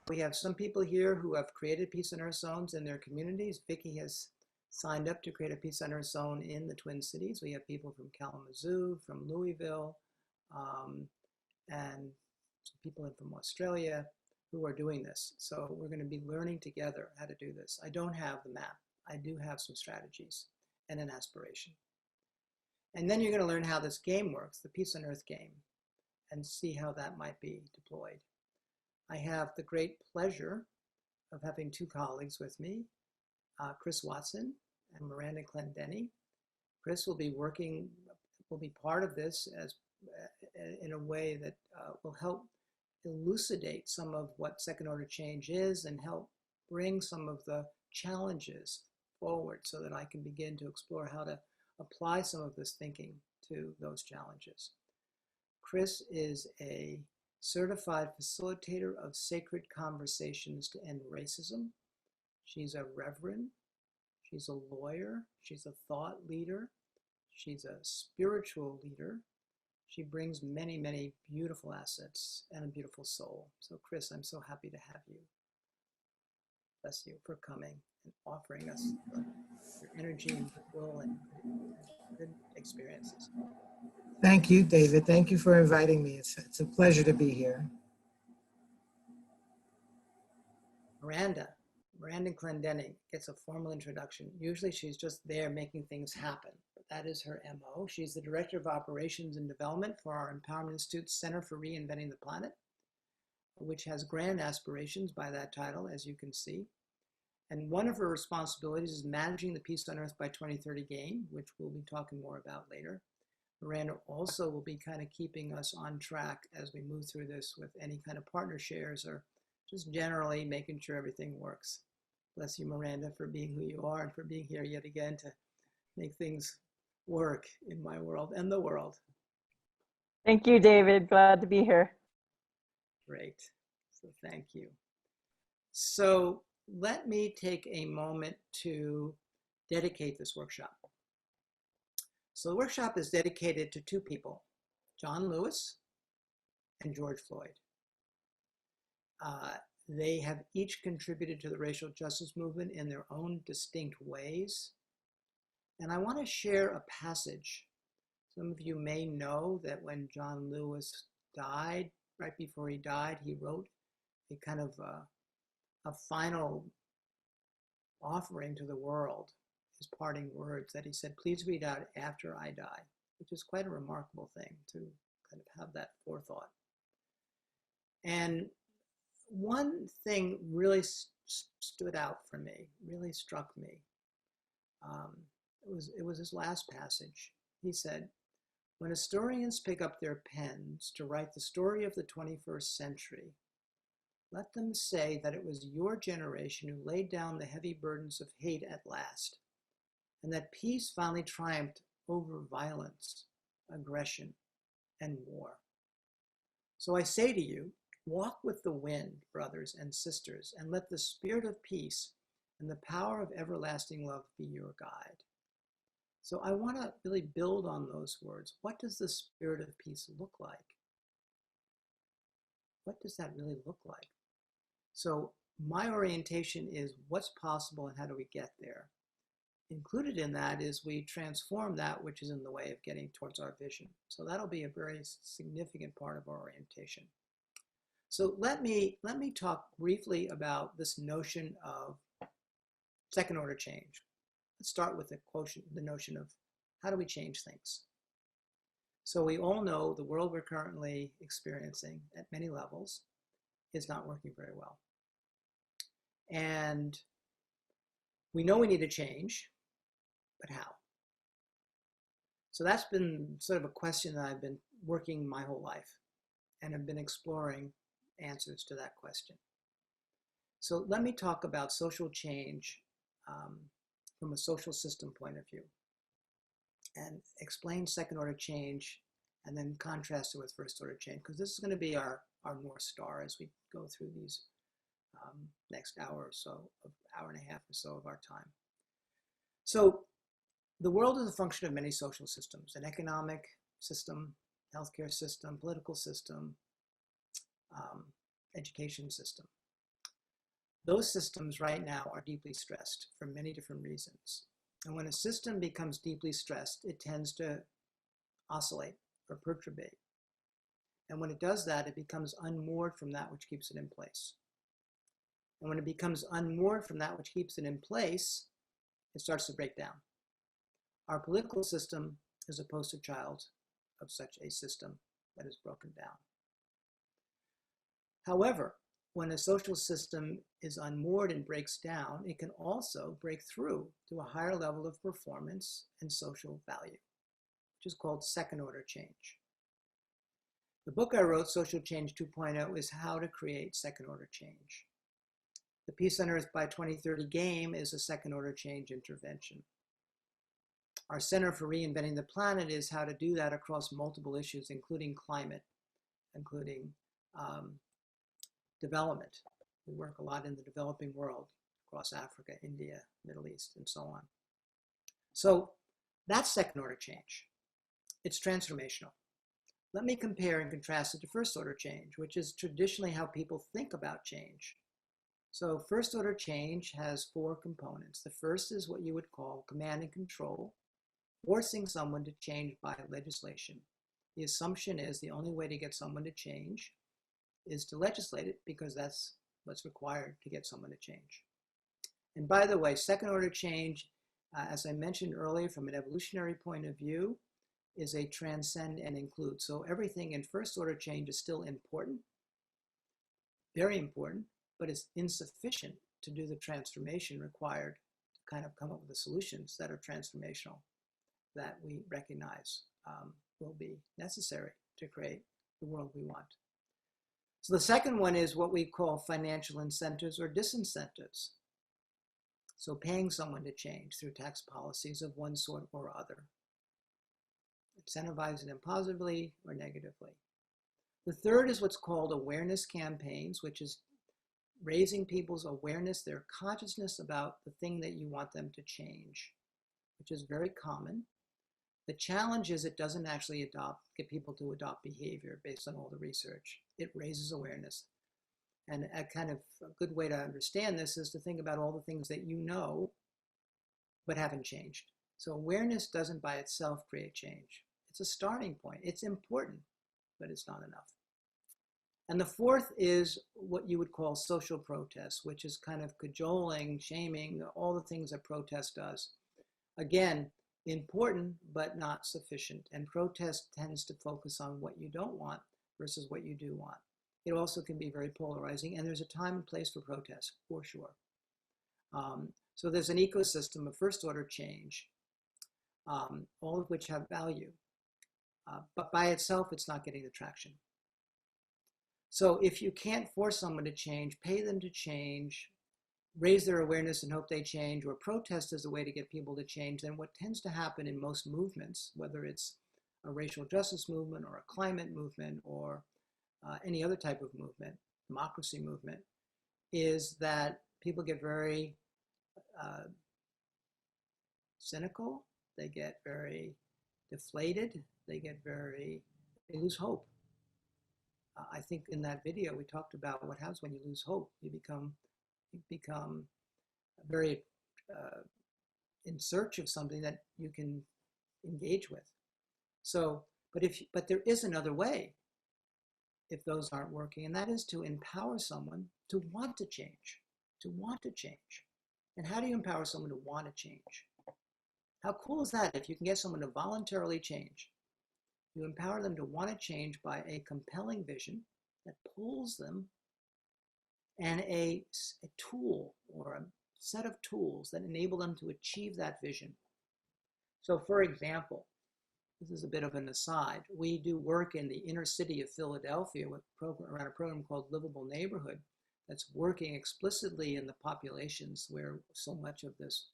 We have some people here who have created Peace on Earth zones in their communities. Vicki has signed up to create a Peace on Earth zone in the Twin Cities. We have people from Kalamazoo, from Louisville, and some people from Australia who are doing this. So we're going to be learning together how to do this. I don't have the map. I do have some strategies and an aspiration. And then you're going to learn how this game works, the Peace on Earth game, and see how that might be deployed. I have the great pleasure of having two colleagues with me, Chris Watson and Miranda Clendenny. Chris will be part of this in a way that will help elucidate some of what second order change is and help bring some of the challenges forward so that I can begin to explore how to apply some of this thinking to those challenges. Chris is a certified facilitator of sacred conversations to end racism. She's a reverend, she's a lawyer, she's a thought leader, she's a spiritual leader. She brings many, many beautiful assets and a beautiful soul. So Chris, I'm so happy to have you. Bless you for coming and offering us your energy and goodwill and good experiences. Thank you, David. Thank you for inviting me. It's a pleasure to be here. Miranda Clendenny gets a formal introduction. Usually she's just there making things happen, but that is her MO. She's the Director of Operations and Development for our Empowerment Institute's Center for Reinventing the Planet, which has grand aspirations by that title, as you can see. And one of her responsibilities is managing the Peace on Earth by 2030 game, which we'll be talking more about later. Miranda also will be kind of keeping us on track as we move through this with any kind of partner shares or just generally making sure everything works. Bless you, Miranda, for being who you are and for being here yet again to make things work in my world and the world. Thank you, David. Glad to be here. Great. So thank you. So let me take a moment to dedicate this workshop. So the workshop is dedicated to two people, John Lewis and George Floyd. They have each contributed to the racial justice movement in their own distinct ways. And I want to share a passage. Some of you may know that when John Lewis died, right before he died, he wrote a kind of a final offering to the world, his parting words that he said, please read out after I die, which is quite a remarkable thing to kind of have that forethought. And one thing really stood out for me, really struck me. It was his last passage. He said, when historians pick up their pens to write the story of the 21st century, let them say that it was your generation who laid down the heavy burdens of hate at last, and that peace finally triumphed over violence, aggression, and war. So I say to you, walk with the wind, brothers and sisters, and let the spirit of peace and the power of everlasting love be your guide. So I want to really build on those words. What does the spirit of peace look like? What does that really look like? So my orientation is what's possible and how do we get there? Included in that is we transform that which is in the way of getting towards our vision. So that'll be a very significant part of our orientation. So let me talk briefly about this notion of second order change. Let's start with the notion of how do we change things? So we all know the world we're currently experiencing at many levels is not working very well. And we know we need to change, but how? So that's been sort of a question that I've been working my whole life and have been exploring answers to that question. So let me talk about social change from a social system point of view and explain second order change and then contrast it with first order change, because this is going to be our North Star as we go through these next hour or so, hour and a half or so of our time. So the world is a function of many social systems, an economic system, healthcare system, political system, education system. Those systems right now are deeply stressed for many different reasons. And when a system becomes deeply stressed, it tends to oscillate or perturbate. And when it does that, it becomes unmoored from that which keeps it in place. And when it becomes unmoored from that which keeps it in place, it starts to break down. Our political system is a poster child of such a system that is broken down. However, when a social system is unmoored and breaks down, it can also break through to a higher level of performance and social value, which is called second-order change. The book I wrote, Social Change 2.0, is how to create second-order change. The Peace on Earth by 2030 game is a second-order change intervention. Our Center for Reinventing the Planet is how to do that across multiple issues, including climate, including development. We work a lot in the developing world, across Africa, India, Middle East, and so on. So that's second-order change. It's transformational. Let me compare and contrast it to first-order change, which is traditionally how people think about change. So first-order change has 4 components. The first is what you would call command and control, forcing someone to change by legislation. The assumption is the only way to get someone to change is to legislate it, because that's what's required to get someone to change. And by the way, second-order change, as I mentioned earlier, from an evolutionary point of view, is a transcend and include. So everything in first-order change is still important, very important, but it's insufficient to do the transformation required to kind of come up with the solutions that are transformational, that we recognize will be necessary to create the world we want. So the second one is what we call financial incentives or disincentives. So paying someone to change through tax policies of one sort or other, incentivizing them positively or negatively. The third is what's called awareness campaigns, which is raising people's awareness, their consciousness about the thing that you want them to change, which is very common. The challenge is it doesn't actually get people to adopt behavior based on all the research. It raises awareness. And a kind of a good way to understand this is to think about all the things that you know but haven't changed. So awareness doesn't by itself create change. It's a starting point. It's important, but it's not enough. And the fourth is what you would call social protest, which is kind of cajoling, shaming, all the things that protest does. Again, important, but not sufficient. And protest tends to focus on what you don't want versus what you do want. It also can be very polarizing, and there's a time and place for protest, for sure. So there's an ecosystem of first-order change, all of which have value. But by itself, it's not getting the traction. So if you can't force someone to change, pay them to change, raise their awareness and hope they change, or protest as a way to get people to change, then what tends to happen in most movements, whether it's a racial justice movement or a climate movement or any other type of movement, democracy movement, is that people get very cynical, they get very deflated, they lose hope. I think in that video we talked about what happens when you lose hope. You become very in search of something that you can engage with. So, but there is another way if those aren't working, and that is to empower someone to want to change, And how do you empower someone to want to change? How cool is that if you can get someone to voluntarily change? You empower them to want to change by a compelling vision that pulls them, and a tool or a set of tools that enable them to achieve that vision. So for example, this is a bit of an aside, we do work in the inner city of Philadelphia around a program called Livable Neighborhood that's working explicitly in the populations where so much of this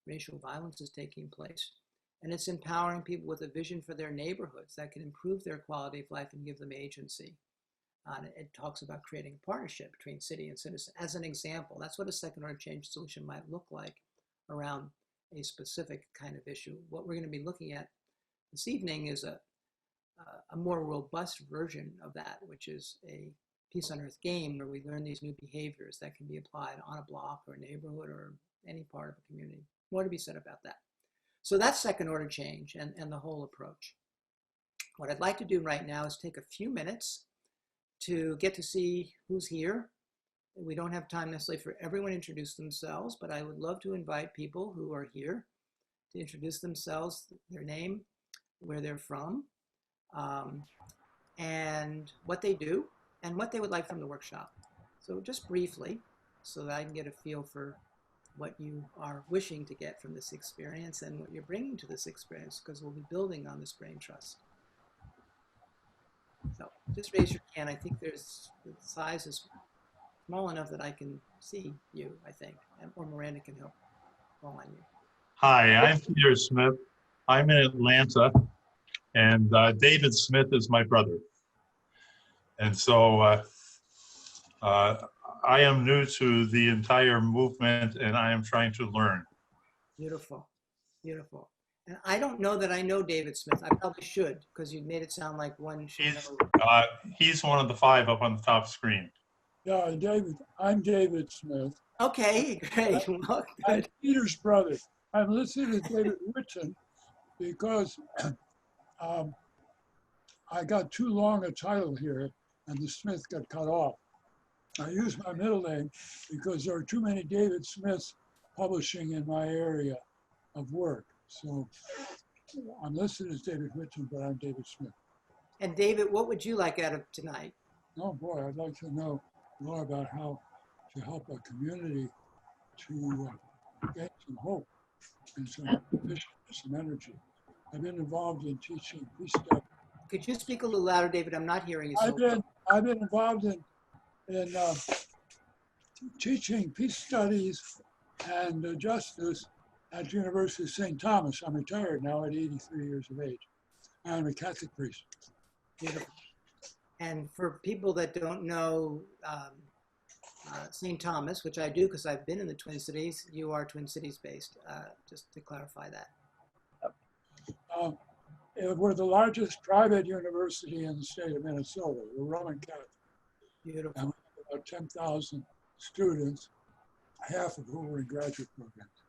racial violence is taking place. And it's empowering people with a vision for their neighborhoods that can improve their quality of life and give them agency. It talks about creating a partnership between city and citizen. As an example, that's what a second-order change solution might look like around a specific kind of issue. What we're going to be looking at this evening is a more robust version of that, which is a Peace on Earth game where we learn these new behaviors that can be applied on a block or a neighborhood or any part of a community. More to be said about that. So that's second order change and the whole approach. What I'd like to do right now is take a few minutes to get to see who's here. We don't have time necessarily for everyone to introduce themselves, but I would love to invite people who are here to introduce themselves, their name, where they're from, and what they do, and what they would like from the workshop. So just briefly, so that I can get a feel for what you are wishing to get from this experience and what you're bringing to this experience, because we'll be building on this brain trust. So just raise your hand. I think the size is small enough that I can see you, I think, or Miranda can help call on you. Hi, I'm Peter Smith. I'm in Atlanta, and David Smith is my brother. And so I am new to the entire movement, and I am trying to learn. Beautiful, beautiful. And I don't know that I know David Smith. I probably should, because you made it sound like one should know. He's one of the 5 up on the top screen. Yeah, I'm David Smith. Okay, great. Well, I'm good. Peter's brother. I'm listed as David Whitson because I got too long a title here and the Smith got cut off. I use my middle name because there are too many David Smiths publishing in my area of work. So I'm listed as David Whitson, but I'm David Smith. And David, what would you like out of tonight? Oh boy, I'd like to know more about how to help a community to gain some hope and some vision, some energy. I've been involved in teaching peace studies. Could you speak a little louder, David? I'm not hearing you so well. I've been involved in teaching peace studies and justice at University of St. Thomas. I'm retired now at 83 years of age. I'm a Catholic priest. Beautiful. And for people that don't know St. Thomas, which I do because I've been in the Twin Cities, you are Twin Cities based, just to clarify that. We're the largest private university in the state of Minnesota. We're Roman Catholic. Beautiful. And we have about 10,000 students, half of whom are in graduate programs.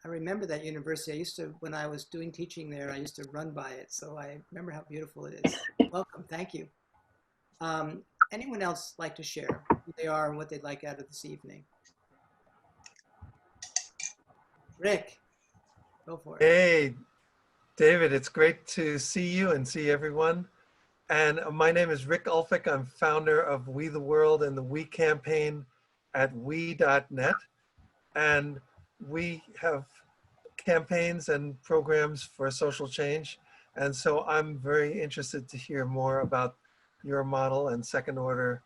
I remember that university. When I was doing teaching there, I used to run by it. So I remember how beautiful it is. Welcome, thank you. Anyone else like to share who they are and what they'd like out of this evening? Rick, go for it. Hey, David, it's great to see you and see everyone. And my name is Rick Ulfik. I'm founder of We the World and the We campaign at we.net. And we have campaigns and programs for social change. And so I'm very interested to hear more about your model, and second order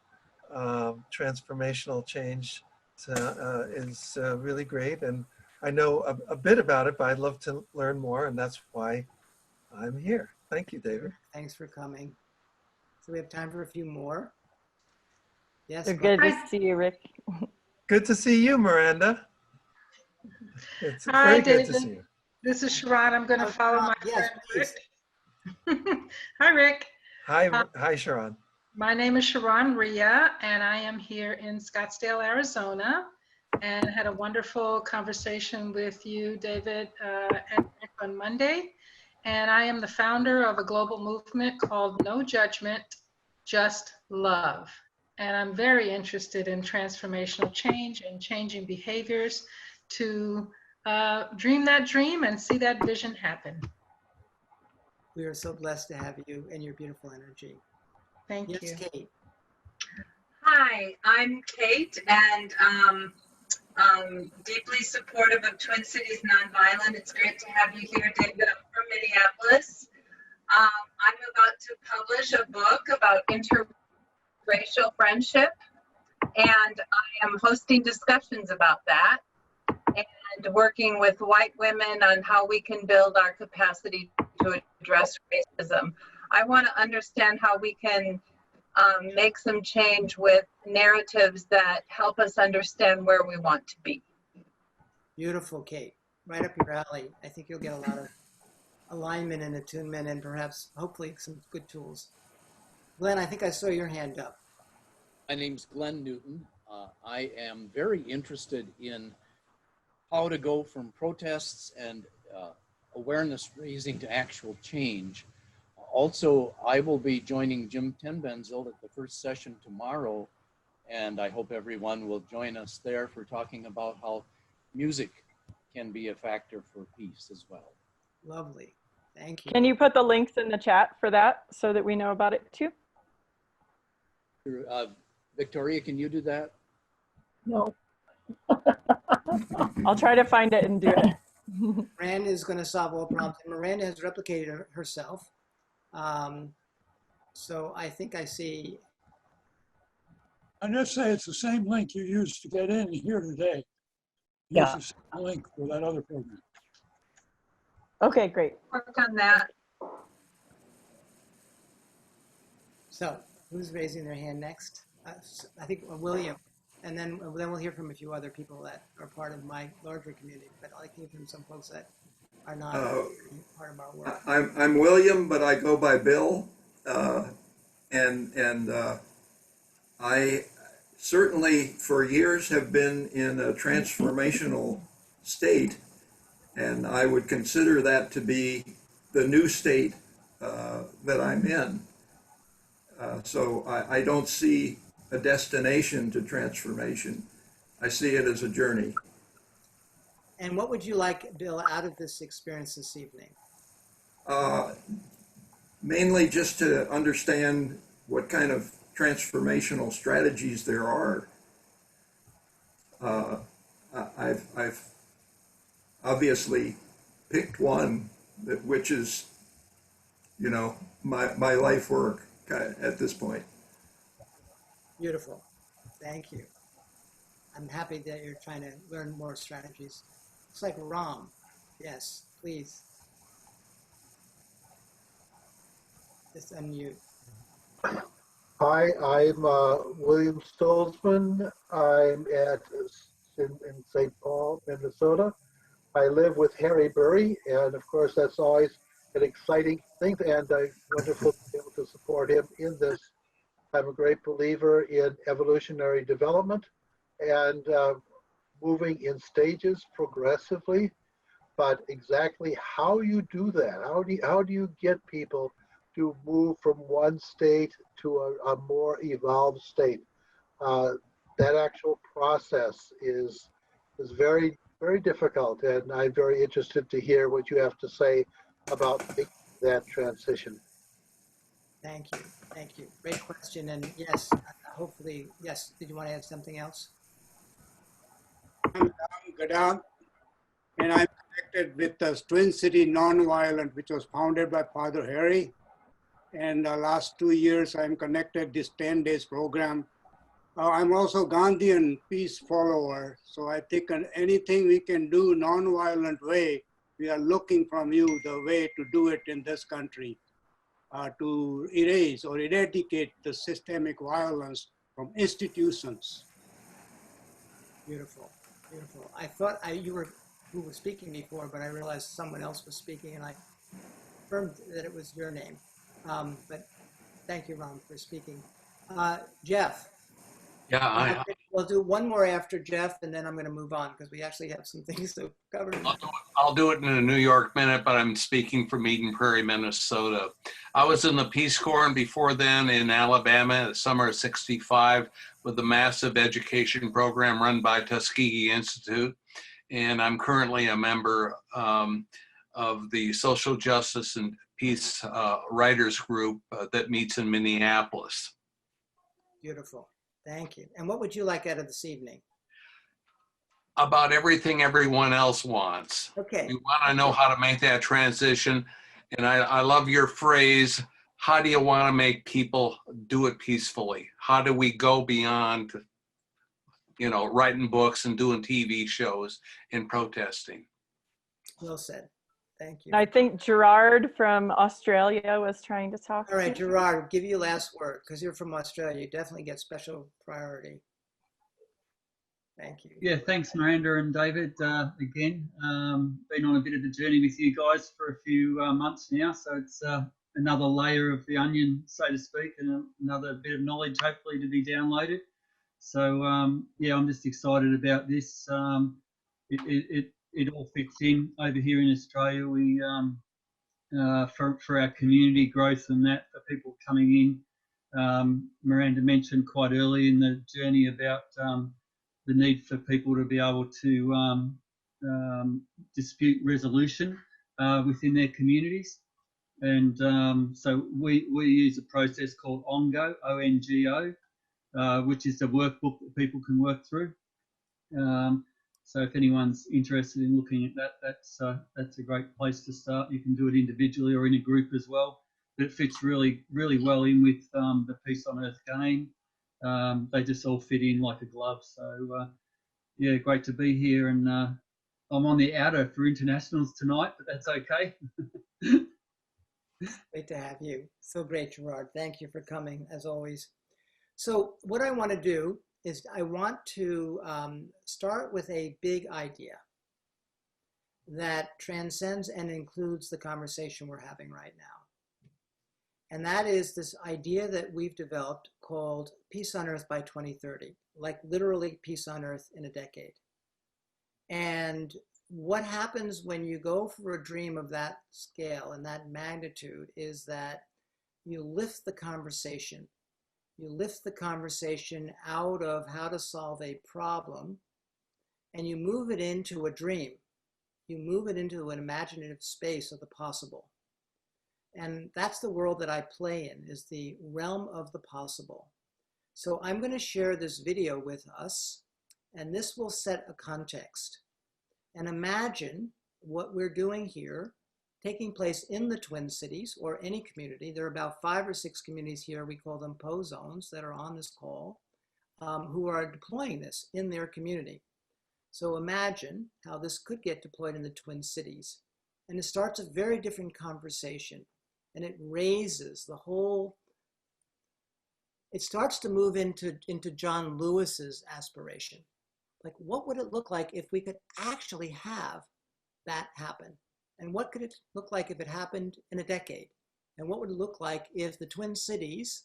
transformational change is really great. And I know a bit about it, but I'd love to learn more, and that's why I'm here. Thank you, David. Thanks for coming. So we have time for a few more. Yes. Good to see you, Rick. Good to see you, Miranda. It's Hi, very good to David. see you. This is Sharon. I'm going to follow my Yes, friend please. Rick. Hi, Rick. Hi, Sharon. My name is Sharon Ria, and I am here in Scottsdale, Arizona, and had a wonderful conversation with you, David, and Rick on Monday. And I am the founder of a global movement called No Judgment, Just Love. And I'm very interested in transformational change and changing behaviors to dream that dream and see that vision happen. We are so blessed to have you and your beautiful energy. Thank Yes, you. Kate. Hi, I'm Kate, and deeply supportive of Twin Cities Nonviolent. It's great to have you here, David. I'm from Minneapolis. I'm about to publish a book about interracial friendship, and I am hosting discussions about that and working with white women on how we can build our capacity to address racism. I want to understand how we can make some change with narratives that help us understand where we want to be. Beautiful, Kate. Right up your alley. I think you'll get a lot of alignment and attunement and perhaps, hopefully, some good tools. Glenn, I think I saw your hand up. My name's Glenn Newton. I am very interested in how to go from protests and awareness raising to actual change. Also, I will be joining Jim Tenbenzel at the first session tomorrow, and I hope everyone will join us there for talking about how music can be a factor for peace as well. Lovely. Thank you. Can you put the links in the chat for that so that we know about it too? Victoria, can you do that? No. I'll try to find it and do it. Miranda is going to solve all problems. And Miranda has replicated herself. So I think I see. And let's say it's the same link you used to get in here today. Use the same link for that other program. Okay, great. Work on that. So who's raising their hand next? I think William. And then we'll hear from a few other people that are part of my larger community. But I'd like to hear from some folks that are not part of our work. I'm William, but I go by Bill. I certainly for years have been in a transformational state, and I would consider that to be the new state that I'm in. So I don't see a destination to transformation. I see it as a journey. And what would you like, Bill, out of this experience this evening? Mainly just to understand what kind of transformational strategies there are. I've obviously picked one which is, you know, my life work at this point. Beautiful. Thank you. I'm happy that you're trying to learn more strategies. It's like Ram. Yes, please. Just unmute. Hi, I'm William Stolzman. I'm in St. Paul, Minnesota. I live with Harry Burry, and of course that's always an exciting thing, and I'm wonderful to be able to support him in this. I'm a great believer in evolutionary development and moving in stages progressively, but exactly how you do that, how do you get people to move from one state to a more evolved state? That actual process is very, very difficult, and I'm very interested to hear what you have to say about making that transition. Thank you. Thank you. Great question. And yes, hopefully, yes. Did you want to add something else? I'm Gadam, and I'm connected with the Twin City Nonviolent, which was founded by Father Harry. And the last 2 years, I'm connected this 10 days program. I'm also Gandhian peace follower. So I think anything we can do nonviolent way, we are looking from you the way to do it in this country, to erase or eradicate the systemic violence from institutions. Beautiful. Beautiful. I thought you were who was speaking before, but I realized someone else was speaking, and I confirmed that it was your name. But thank you, Ron, for speaking. Jeff. Yeah, we'll do one more after Jeff, and then I'm going to move on because we actually have some things to cover. I'll do it in a New York minute, but I'm speaking from Eden Prairie, Minnesota. I was in the Peace Corps and before then in Alabama, the summer of '65, with the massive education program run by Tuskegee Institute. And I'm currently a member of the Social Justice and Peace Writers Group that meets in Minneapolis. Beautiful. Thank you. And what would you like out of this evening? About everything everyone else wants. Okay. We want to know how to make that transition. And I love your phrase, how do you want to make people do it peacefully? How do we go beyond, you know, writing books and doing TV shows and protesting? Well said. Thank you. I think Gerard from Australia was trying to talk. All right, Gerard, I'll give you last word because you're from Australia. You definitely get special priority. Thank you. Yeah, thanks, Miranda and David. Again, been on a bit of a journey with you guys for a few months now, so it's another layer of the onion, so to speak, and another bit of knowledge hopefully to be downloaded. So yeah, I'm just excited about this. It all fits in over here in Australia. We for our community growth and that, for people coming in. Miranda mentioned quite early in the journey about the need for people to be able to dispute resolution within their communities. And so we use a process called ONGO, O-N-G-O, which is the workbook that people can work through. So if anyone's interested in looking at that, that's a great place to start. You can do it individually or in a group as well. But it fits really, really well in with the Peace on Earth game. They just all fit in like a glove. So yeah, great to be here. And I'm on the outer for internationals tonight, but that's okay. Great to have you. So great, Gerard. Thank you for coming, as always. So what I want to do is I want to start with a big idea that transcends and includes the conversation we're having right now. And that is this idea that we've developed called Peace on Earth by 2030, like literally peace on Earth in a decade. And what happens when you go for a dream of that scale and that magnitude is that you lift the conversation. You lift the conversation out of how to solve a problem and you move it into a dream. You move it into an imaginative space of the possible. And that's the world that I play in, is the realm of the possible. So I'm going to share this video with us, and this will set a context. And imagine what we're doing here taking place in the Twin Cities or any community. There are about 5 or 6 communities here, we call them POE zones, that are on this call, who are deploying this in their community. So imagine how this could get deployed in the Twin Cities. And it starts a very different conversation. And it raises the whole, it starts to move into John Lewis's aspiration. Like, what would it look like if we could actually have that happen? And what could it look like if it happened in a decade? And what would it look like if the Twin Cities,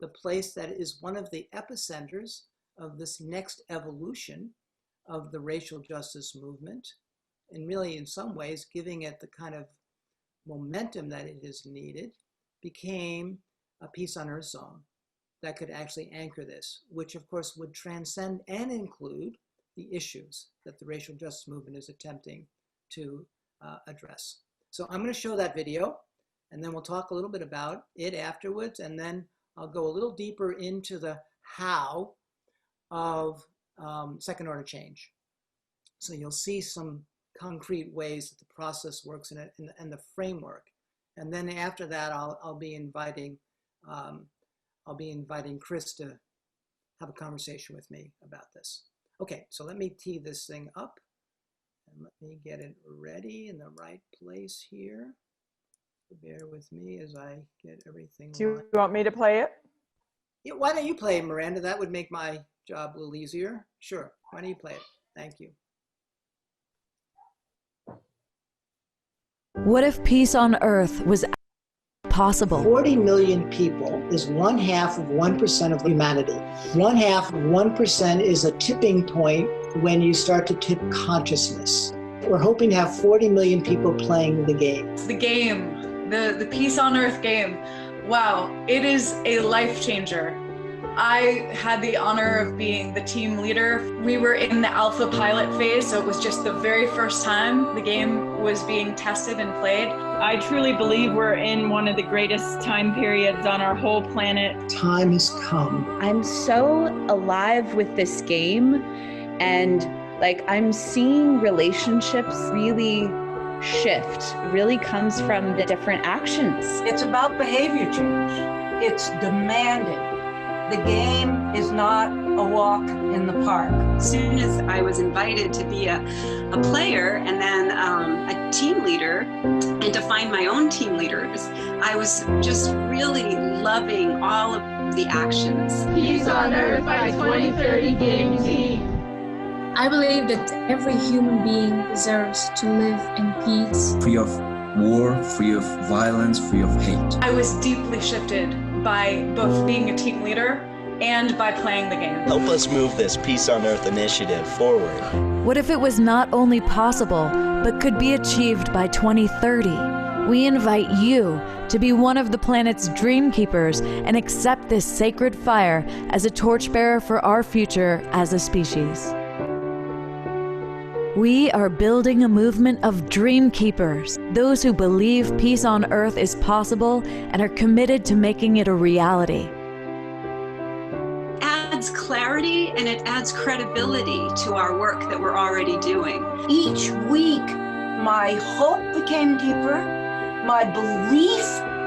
the place that is one of the epicenters of this next evolution of the racial justice movement, and really in some ways giving it the kind of momentum that it is needed, became a Peace on Earth zone that could actually anchor this, which of course would transcend and include the issues that the racial justice movement is attempting to address. So I'm going to show that video, and then we'll talk a little bit about it afterwards, and then I'll go a little deeper into the how of second order change. So you'll see some concrete ways that the process works in it and the framework. And then after that, I'll be inviting Chris to have a conversation with me about this. Okay, so let me tee this thing up and let me get it ready in the right place here. Bear with me as I get everything. Do you want me to play it? Yeah, why don't you play it, Miranda? That would make my job a little easier. Sure, why don't you play it? Thank you. What if peace on Earth was possible? 40 million people is 1/2 of 1% of humanity. 1/2 of 1% is a tipping point when you start to tip consciousness. We're hoping to have 40 million people playing the game. The game, the Peace on Earth game. Wow, it is a life changer. I had the honor of being the team leader. We were in the alpha pilot phase, so it was just the very first time the game was being tested and played. I truly believe we're in one of the greatest time periods on our whole planet. Time has come. I'm so alive with this game, and like I'm seeing relationships really shift. It really comes from the different actions. It's about behavior change. It's demanded. The game is not a walk in the park. As soon as I was invited to be a player and then a team leader and to find my own team leaders, I was just really loving all of the actions. Peace on Earth by 2030 game team. I believe that every human being deserves to live in peace. Free of war, free of violence, free of hate. I was deeply shifted by both being a team leader and by playing the game. Help us move this Peace on Earth initiative forward. What if it was not only possible, but could be achieved by 2030? We invite you to be one of the planet's dream keepers and accept this sacred fire as a torchbearer for our future as a species. We are building a movement of dream keepers, those who believe peace on Earth is possible and are committed to making it a reality. Adds clarity and it adds credibility to our work that we're already doing. Each week, my hope became deeper, my belief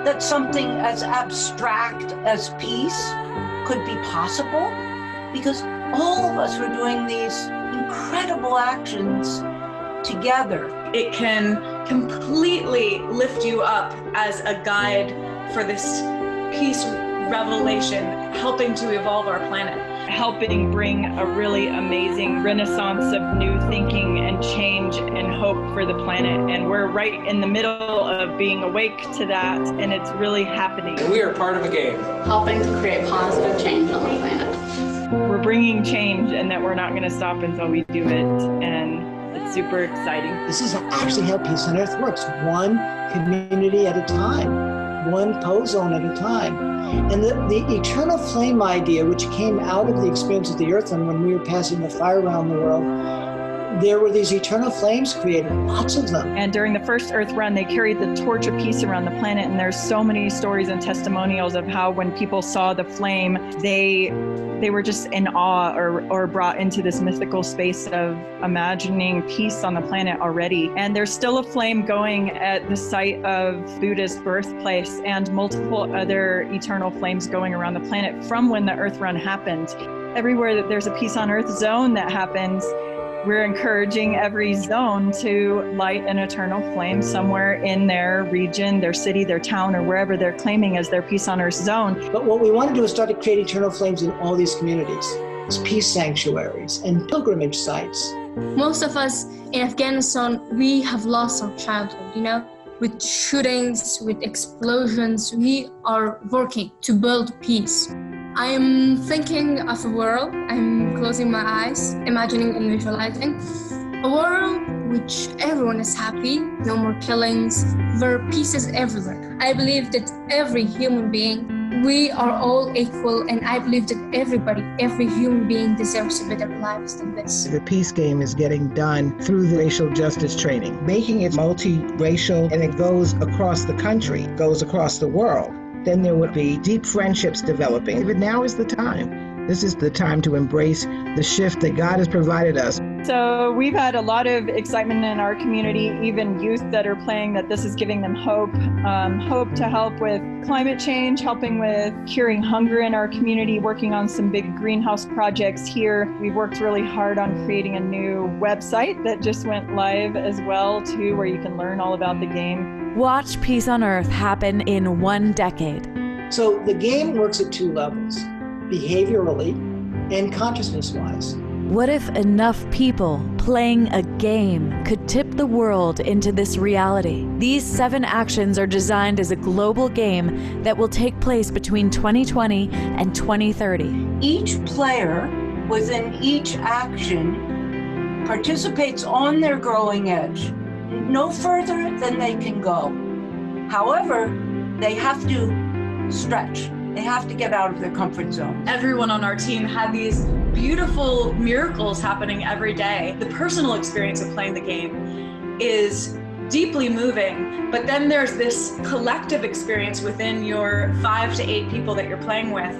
that something as abstract as peace could be possible, because all of us were doing these incredible actions together. It can completely lift you up as a guide for this peace revelation, helping to evolve our planet. Helping bring a really amazing renaissance of new thinking and change and hope for the planet. And we're right in the middle of being awake to that, and it's really happening. We are part of a game. Helping to create positive change on the planet. We're bringing change, and that we're not going to stop until we do it. And it's super exciting. This is actually how Peace on Earth works. One community at a time, one POE zone at a time. And the eternal flame idea, which came out of the experience of the Earth, and when we were passing the fire around the world, there were these eternal flames created, lots of them. And during the first Earth run, they carried the torch of peace around the planet. And there's so many stories and testimonials of how when people saw the flame, they were just in awe or brought into this mythical space of imagining peace on the planet already. And there's still a flame going at the site of Buddha's birthplace and multiple other eternal flames going around the planet from when the Earth run happened. Everywhere that there's a Peace on Earth zone that happens, we're encouraging every zone to light an eternal flame somewhere in their region, their city, their town, or wherever they're claiming as their Peace on Earth zone. But what we want to do is start to create eternal flames in all these communities. It's peace sanctuaries and pilgrimage sites. Most of us in Afghanistan, we have lost our childhood, with shootings, with explosions. We are working to build peace. I am thinking of a world, I'm closing my eyes, imagining and visualizing, a world which everyone is happy, no more killings, where peace is everywhere. I believe that every human being, we are all equal, and I believe that every human being deserves a better life than this. The peace game is getting done through the racial justice training, making it multiracial, and it goes across the country, goes across the world. Then there would be deep friendships developing. But now is the time. This is the time to embrace the shift that God has provided us. So we've had a lot of excitement in our community, even youth that are playing, that this is giving them hope. Hope to help with climate change, helping with curing hunger in our community, working on some big greenhouse projects here. We've worked really hard on creating a new website that just went live as well, too, where you can learn all about the game. Watch Peace on Earth happen in 1 decade. So the game works at 2 levels, behaviorally and consciousness-wise. What if enough people playing a game could tip the world into this reality? These 7 actions are designed as a global game that will take place between 2020 and 2030. Each player within each action participates on their growing edge, no further than they can go. However, they have to stretch. They have to get out of their comfort zone. Everyone on our team had these beautiful miracles happening every day. The personal experience of playing the game is deeply moving, but then there's this collective experience within your 5 to 8 people that you're playing with,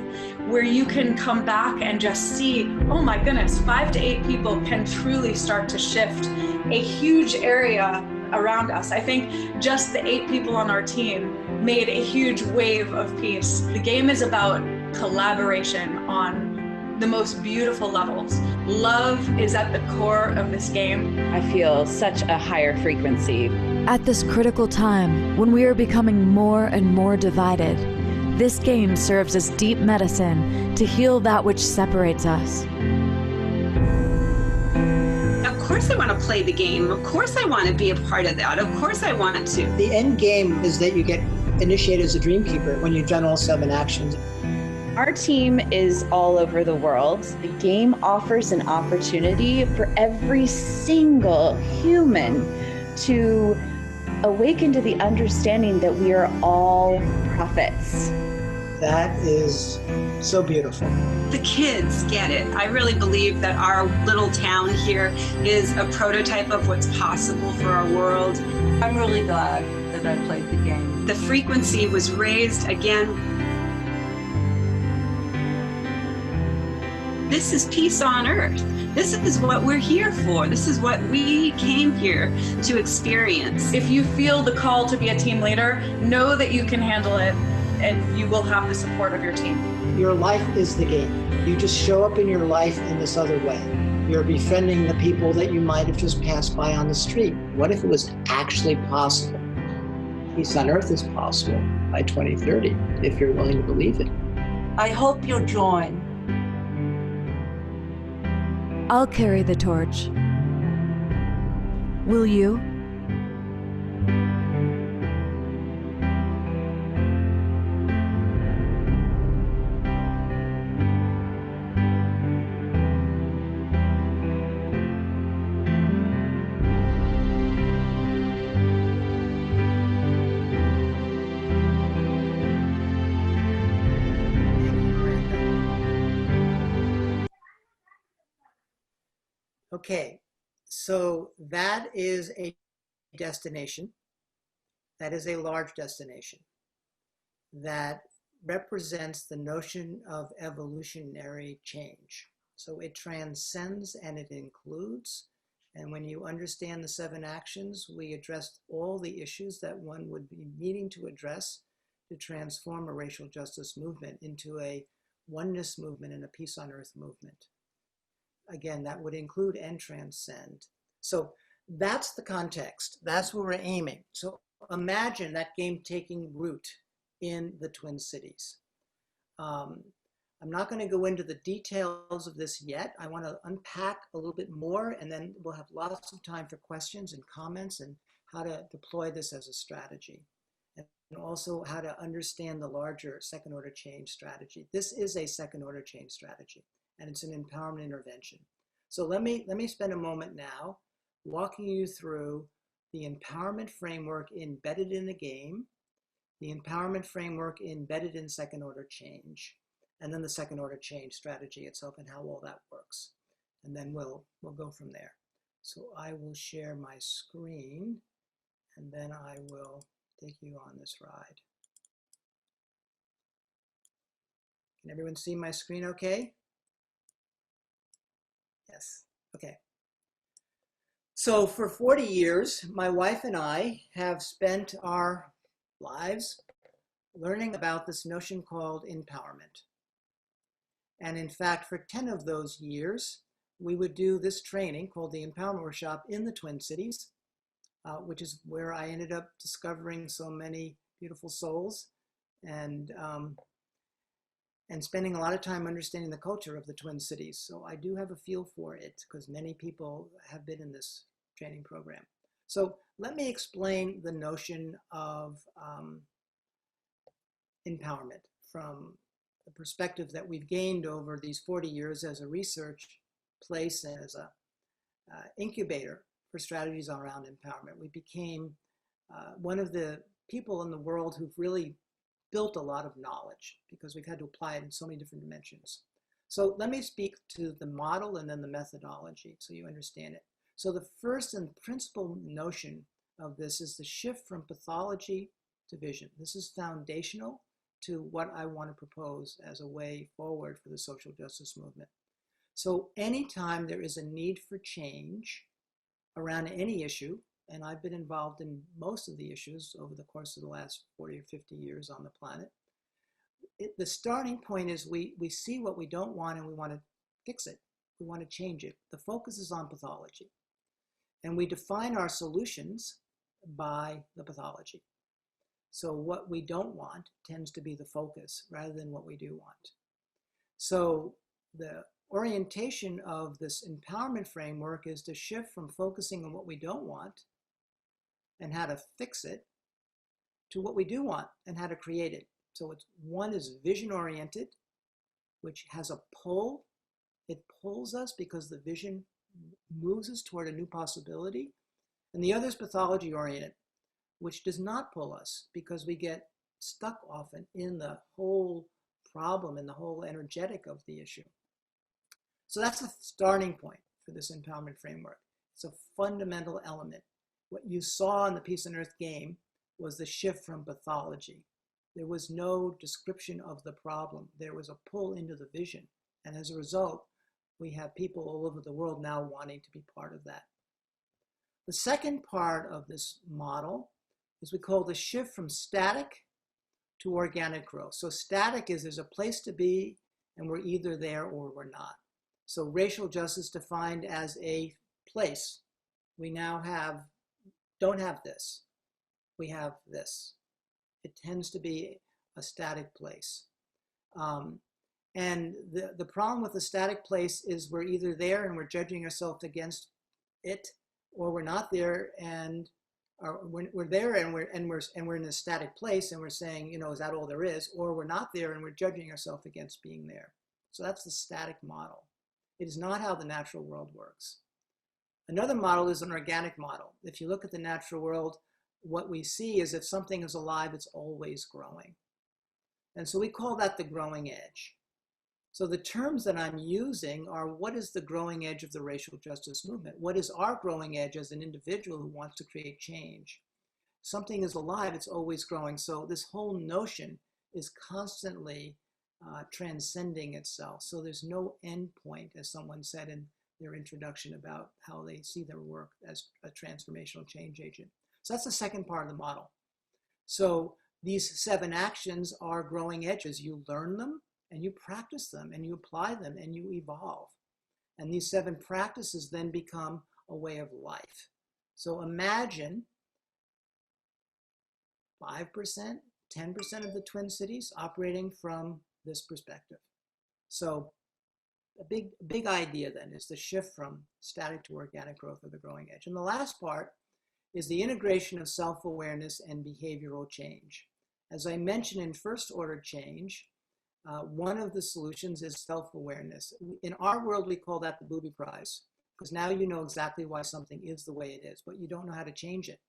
where you can come back and just see, oh my goodness, 5 to 8 people can truly start to shift a huge area around us. I think just the 8 people on our team made a huge wave of peace. The game is about collaboration on the most beautiful levels. Love is at the core of this game. I feel such a higher frequency. At this critical time, when we are becoming more and more divided, this game serves as deep medicine to heal that which separates us. Of course I want to play the game. Of course I want to be a part of that. Of course I want to. The end game is that you get initiated as a dream keeper when you've done all 7 actions. Our team is all over the world. The game offers an opportunity for every single human to awaken to the understanding that we are all prophets. That is so beautiful. The kids get it. I really believe that our little town here is a prototype of what's possible for our world. I'm really glad that I played the game. The frequency was raised again. This is peace on earth. This is what we're here for. This is what we came here to experience. If you feel the call to be a team leader, know that you can handle it and you will have the support of your team. Your life is the game. You just show up in your life in this other way. You're befriending the people that you might have just passed by on the street. What if it was actually possible? Peace on earth is possible by 2030, if you're willing to believe it. I hope you'll join. I'll carry the torch. Will you? Okay, so that is a destination. That is a large destination that represents the notion of evolutionary change. So it transcends and it includes. And when you understand the 7 actions, we addressed all the issues that one would be needing to address to transform a racial justice movement into a oneness movement and a peace on earth movement. Again, that would include and transcend. So that's the context. That's where we're aiming. So imagine that game taking root in the Twin Cities. I'm not going to go into the details of this yet. I want to unpack a little bit more, and then we'll have lots of time for questions and comments and how to deploy this as a strategy, and also how to understand the larger second order change strategy. This is a second order change strategy, and it's an empowerment intervention. So let me spend a moment now walking you through the empowerment framework embedded in the game, the empowerment framework embedded in second order change, and then the second order change strategy itself and how all that works. And then we'll go from there. So I will share my screen, and then I will take you on this ride. Can everyone see my screen okay? Yes, okay. So for 40 years, my wife and I have spent our lives learning about this notion called empowerment. And in fact, for 10 of those years, we would do this training called the Empowerment Workshop in the Twin Cities, which is where I ended up discovering so many beautiful souls and spending a lot of time understanding the culture of the Twin Cities. So I do have a feel for it because many people have been in this training program. So let me explain the notion of empowerment from the perspective that we've gained over these 40 years as a research place and as a incubator for strategies around empowerment. We became one of the people in the world who've really built a lot of knowledge because we've had to apply it in so many different dimensions. So let me speak to the model and then the methodology so you understand it. So the first and principal notion of this is the shift from pathology to vision. This is foundational to what I want to propose as a way forward for the social justice movement. So anytime there is a need for change around any issue, and I've been involved in most of the issues over the course of the last 40 or 50 years on the planet, the starting point is we see what we don't want and we want to fix it. We want to change it. The focus is on pathology. And we define our solutions by the pathology. So what we don't want tends to be the focus rather than what we do want. So the orientation of this empowerment framework is to shift from focusing on what we don't want and how to fix it to what we do want and how to create it. So one is vision oriented which has a pull. It pulls us because the vision moves us toward a new possibility. And the other is pathology oriented, which does not pull us because we get stuck often in the whole problem and the whole energetic of the issue. So that's the starting point for this empowerment framework. It's a fundamental element. What you saw in the Peace on Earth game was the shift from pathology. There was no description of the problem. There was a pull into the vision. And as a result, we have people all over the world now wanting to be part of that. The second part of this model is we call the shift from static to organic growth. So static is there's a place to be and we're either there or we're not. So racial justice defined as a place. We now don't have this. We have this. It tends to be a static place. And the problem with the static place is we're either there and we're judging ourselves against it, or we're not there and we're there and we're in a static place and we're saying, is that all there is? Or we're not there and we're judging ourselves against being there. So that's the static model. It is not how the natural world works. Another model is an organic model. If you look at the natural world, what we see is if something is alive, it's always growing. And so we call that the growing edge. So the terms that I'm using are what is the growing edge of the racial justice movement? What is our growing edge as an individual who wants to create change? Something is alive, it's always growing. So this whole notion is constantly transcending itself. So there's no end point, as someone said in their introduction about how they see their work as a transformational change agent. So that's the second part of the model. So these 7 actions are growing edges. You learn them and you practice them and you apply them and you evolve. And these 7 practices then become a way of life. So imagine 5%, 10% of the Twin Cities operating from this perspective. So a big idea then is the shift from static to organic growth of the growing edge. And the last part is the integration of self-awareness and behavioral change. As I mentioned in first order change, one of the solutions is self-awareness. In our world, we call that the booby prize, because now you know exactly why something is the way it is, but you don't know how to change it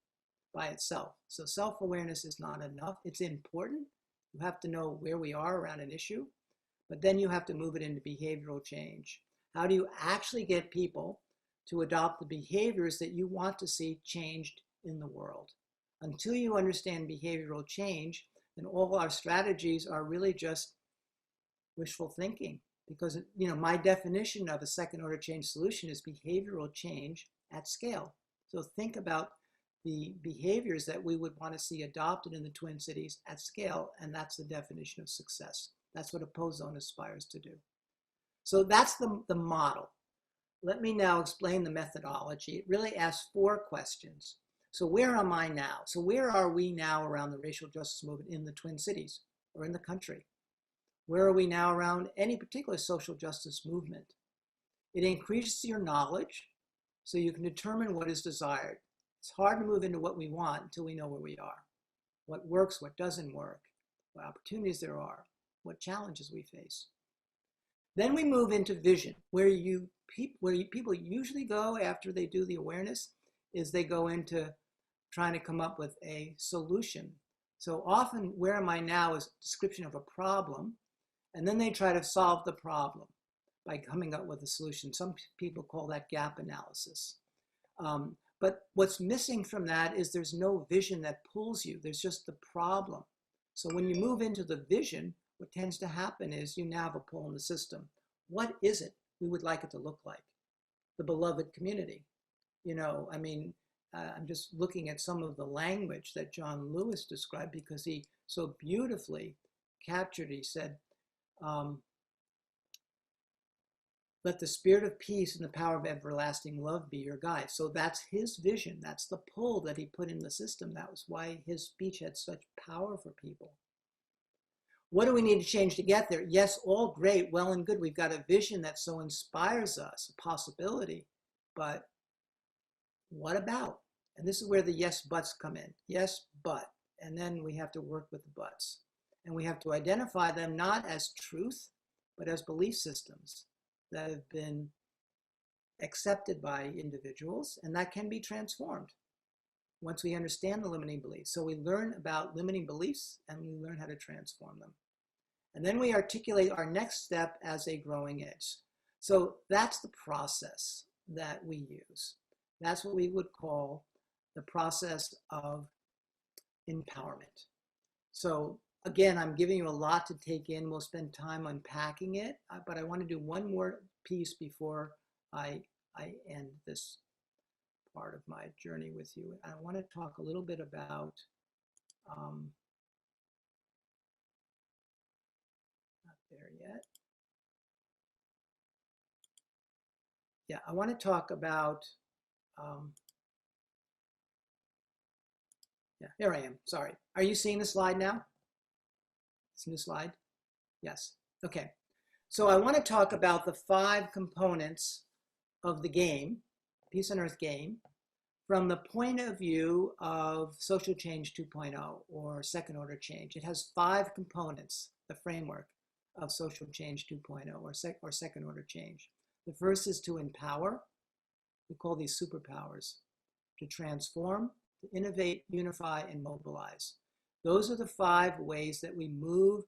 by itself. So self-awareness is not enough. It's important. You have to know where we are around an issue, but then you have to move it into behavioral change. How do you actually get people to adopt the behaviors that you want to see changed in the world? Until you understand behavioral change, then all our strategies are really just wishful thinking, because my definition of a second order change solution is behavioral change at scale. So think about the behaviors that we would want to see adopted in the Twin Cities at scale, and that's the definition of success. That's what Opposone aspires to do. So that's the model. Let me now explain the methodology. It really asks 4 questions. So where am I now? So where are we now around the racial justice movement in the Twin Cities or in the country? Where are we now around any particular social justice movement? It increases your knowledge so you can determine what is desired. It's hard to move into what we want until we know where we are. What works, what doesn't work, what opportunities there are, what challenges we face. Then we move into vision, where people usually go after they do the awareness is they go into trying to come up with a solution. So often, where am I now is a description of a problem, and then they try to solve the problem by coming up with a solution. Some people call that gap analysis. But what's missing from that is there's no vision that pulls you. There's just the problem. So when you move into the vision, what tends to happen is you now have a pull in the system. What is it we would like it to look like? The beloved community. I'm just looking at some of the language that John Lewis described because he so beautifully captured, he said, let the spirit of peace and the power of everlasting love be your guide. So that's his vision. That's the pull that he put in the system. That was why his speech had such power for people. What do we need to change to get there? Yes, all great, well and good. We've got a vision that so inspires us, a possibility, but what about? And this is where the yes, buts come in. Yes, but. And then we have to work with the buts. And we have to identify them not as truth, but as belief systems that have been accepted by individuals, and that can be transformed once we understand the limiting beliefs. So we learn about limiting beliefs and we learn how to transform them. And then we articulate our next step as a growing edge. So that's the process that we use. That's what we would call the process of empowerment. So again, I'm giving you a lot to take in. We'll spend time unpacking it, but I want to do one more piece before I end this part of my journey with you. I want to talk a little bit about not there yet. Yeah, I want to talk about yeah, here I am. Sorry. Are you seeing the slide now? This new slide? Yes. Okay. So I want to talk about the 5 components of the game, Peace on Earth game, from the point of view of social change 2.0 or second order change. It has 5 components, the framework of social change 2.0 or second order change. The first is to empower. We call these superpowers. To transform, to innovate, unify, and mobilize. Those are the 5 ways that we move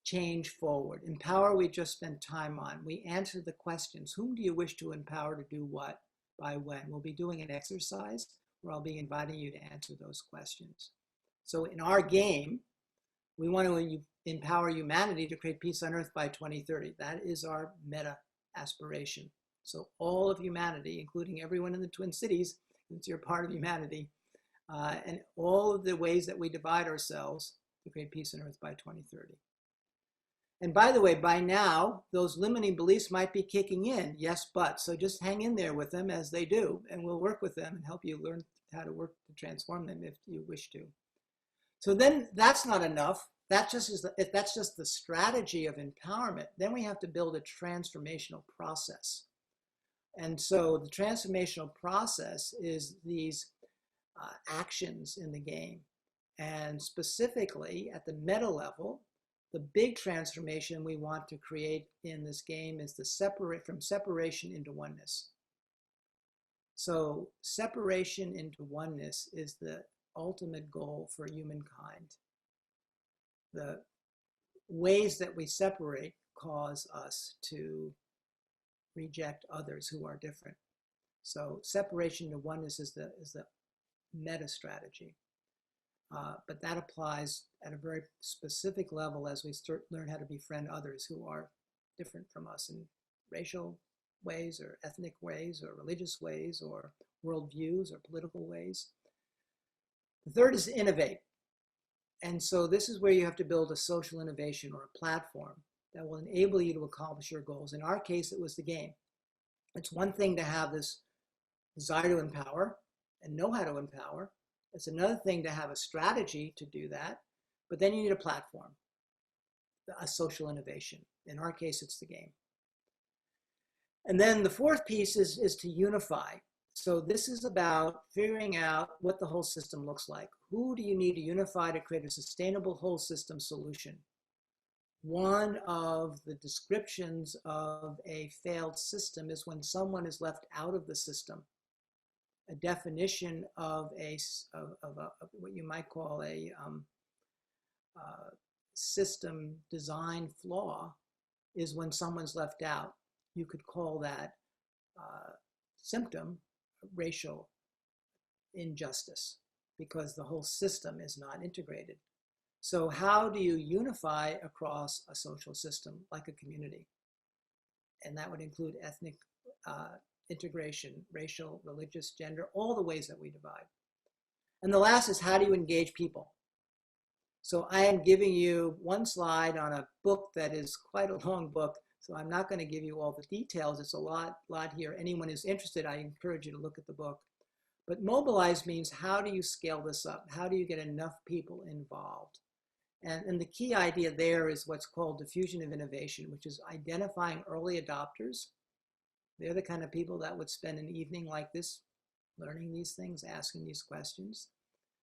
change forward. Empower, we just spent time on. We answer the questions. Whom do you wish to empower to do what, by when? We'll be doing an exercise where I'll be inviting you to answer those questions. So in our game, we want to empower humanity to create peace on Earth by 2030. That is our meta aspiration. So all of humanity, including everyone in the Twin Cities, since you're part of humanity, and all of the ways that we divide ourselves to create peace on Earth by 2030. And by the way, by now, those limiting beliefs might be kicking in, yes, but. So just hang in there with them as they do, and we'll work with them and help you learn how to work to transform them if you wish to. So then that's not enough. That's just the strategy of empowerment. Then we have to build a transformational process. And so the transformational process is these actions in the game. And specifically at the meta level, the big transformation we want to create in this game is from separation into oneness. So separation into oneness is the ultimate goal for humankind. The ways that we separate cause us to reject others who are different. So separation to oneness is the meta strategy. But that applies at a very specific level as we learn how to befriend others who are different from us in racial ways or ethnic ways or religious ways or worldviews or political ways. The third is innovate. And so this is where you have to build a social innovation or a platform that will enable you to accomplish your goals. In our case, it was the game. It's one thing to have this desire to empower and know how to empower. It's another thing to have a strategy to do that, but then you need a platform, a social innovation. In our case, it's the game. And then the fourth piece is to unify. So this is about figuring out what the whole system looks like. Who do you need to unify to create a sustainable whole system solution? One of the descriptions of a failed system is when someone is left out of the system. A definition of what you might call a system design flaw is when someone's left out. You could call that symptom racial injustice because the whole system is not integrated. So how do you unify across a social system like a community? And that would include ethnic integration, racial, religious, gender, all the ways that we divide. And the last is how do you engage people? So I am giving you one slide on a book that is quite a long book, so I'm not going to give you all the details. It's a lot here. Anyone who's interested, I encourage you to look at the book. But mobilize means how do you scale this up? How do you get enough people involved? And the key idea there is what's called diffusion of innovation, which is identifying early adopters. They're the kind of people that would spend an evening like this learning these things, asking these questions.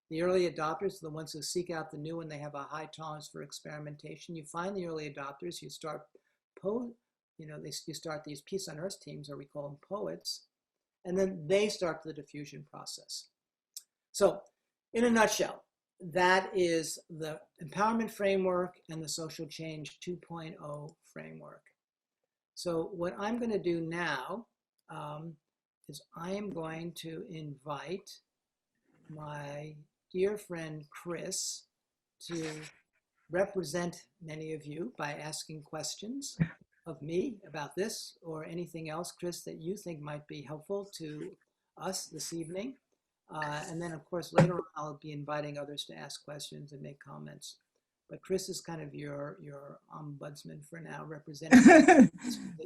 The early adopters are the ones who seek out the new and they have a high tolerance for experimentation. You find the early adopters, you start you start these Peace on Earth teams, or we call them poets, and then they start the diffusion process. So in a nutshell, that is the empowerment framework and the social change 2.0 framework. So what I'm going to do now is I am going to invite my dear friend Chris to represent many of you by asking questions of me about this or anything else, Chris, that you think might be helpful to us this evening. And then, of course, later on, I'll be inviting others to ask questions and make comments. But Chris is kind of your ombudsman for now, representing.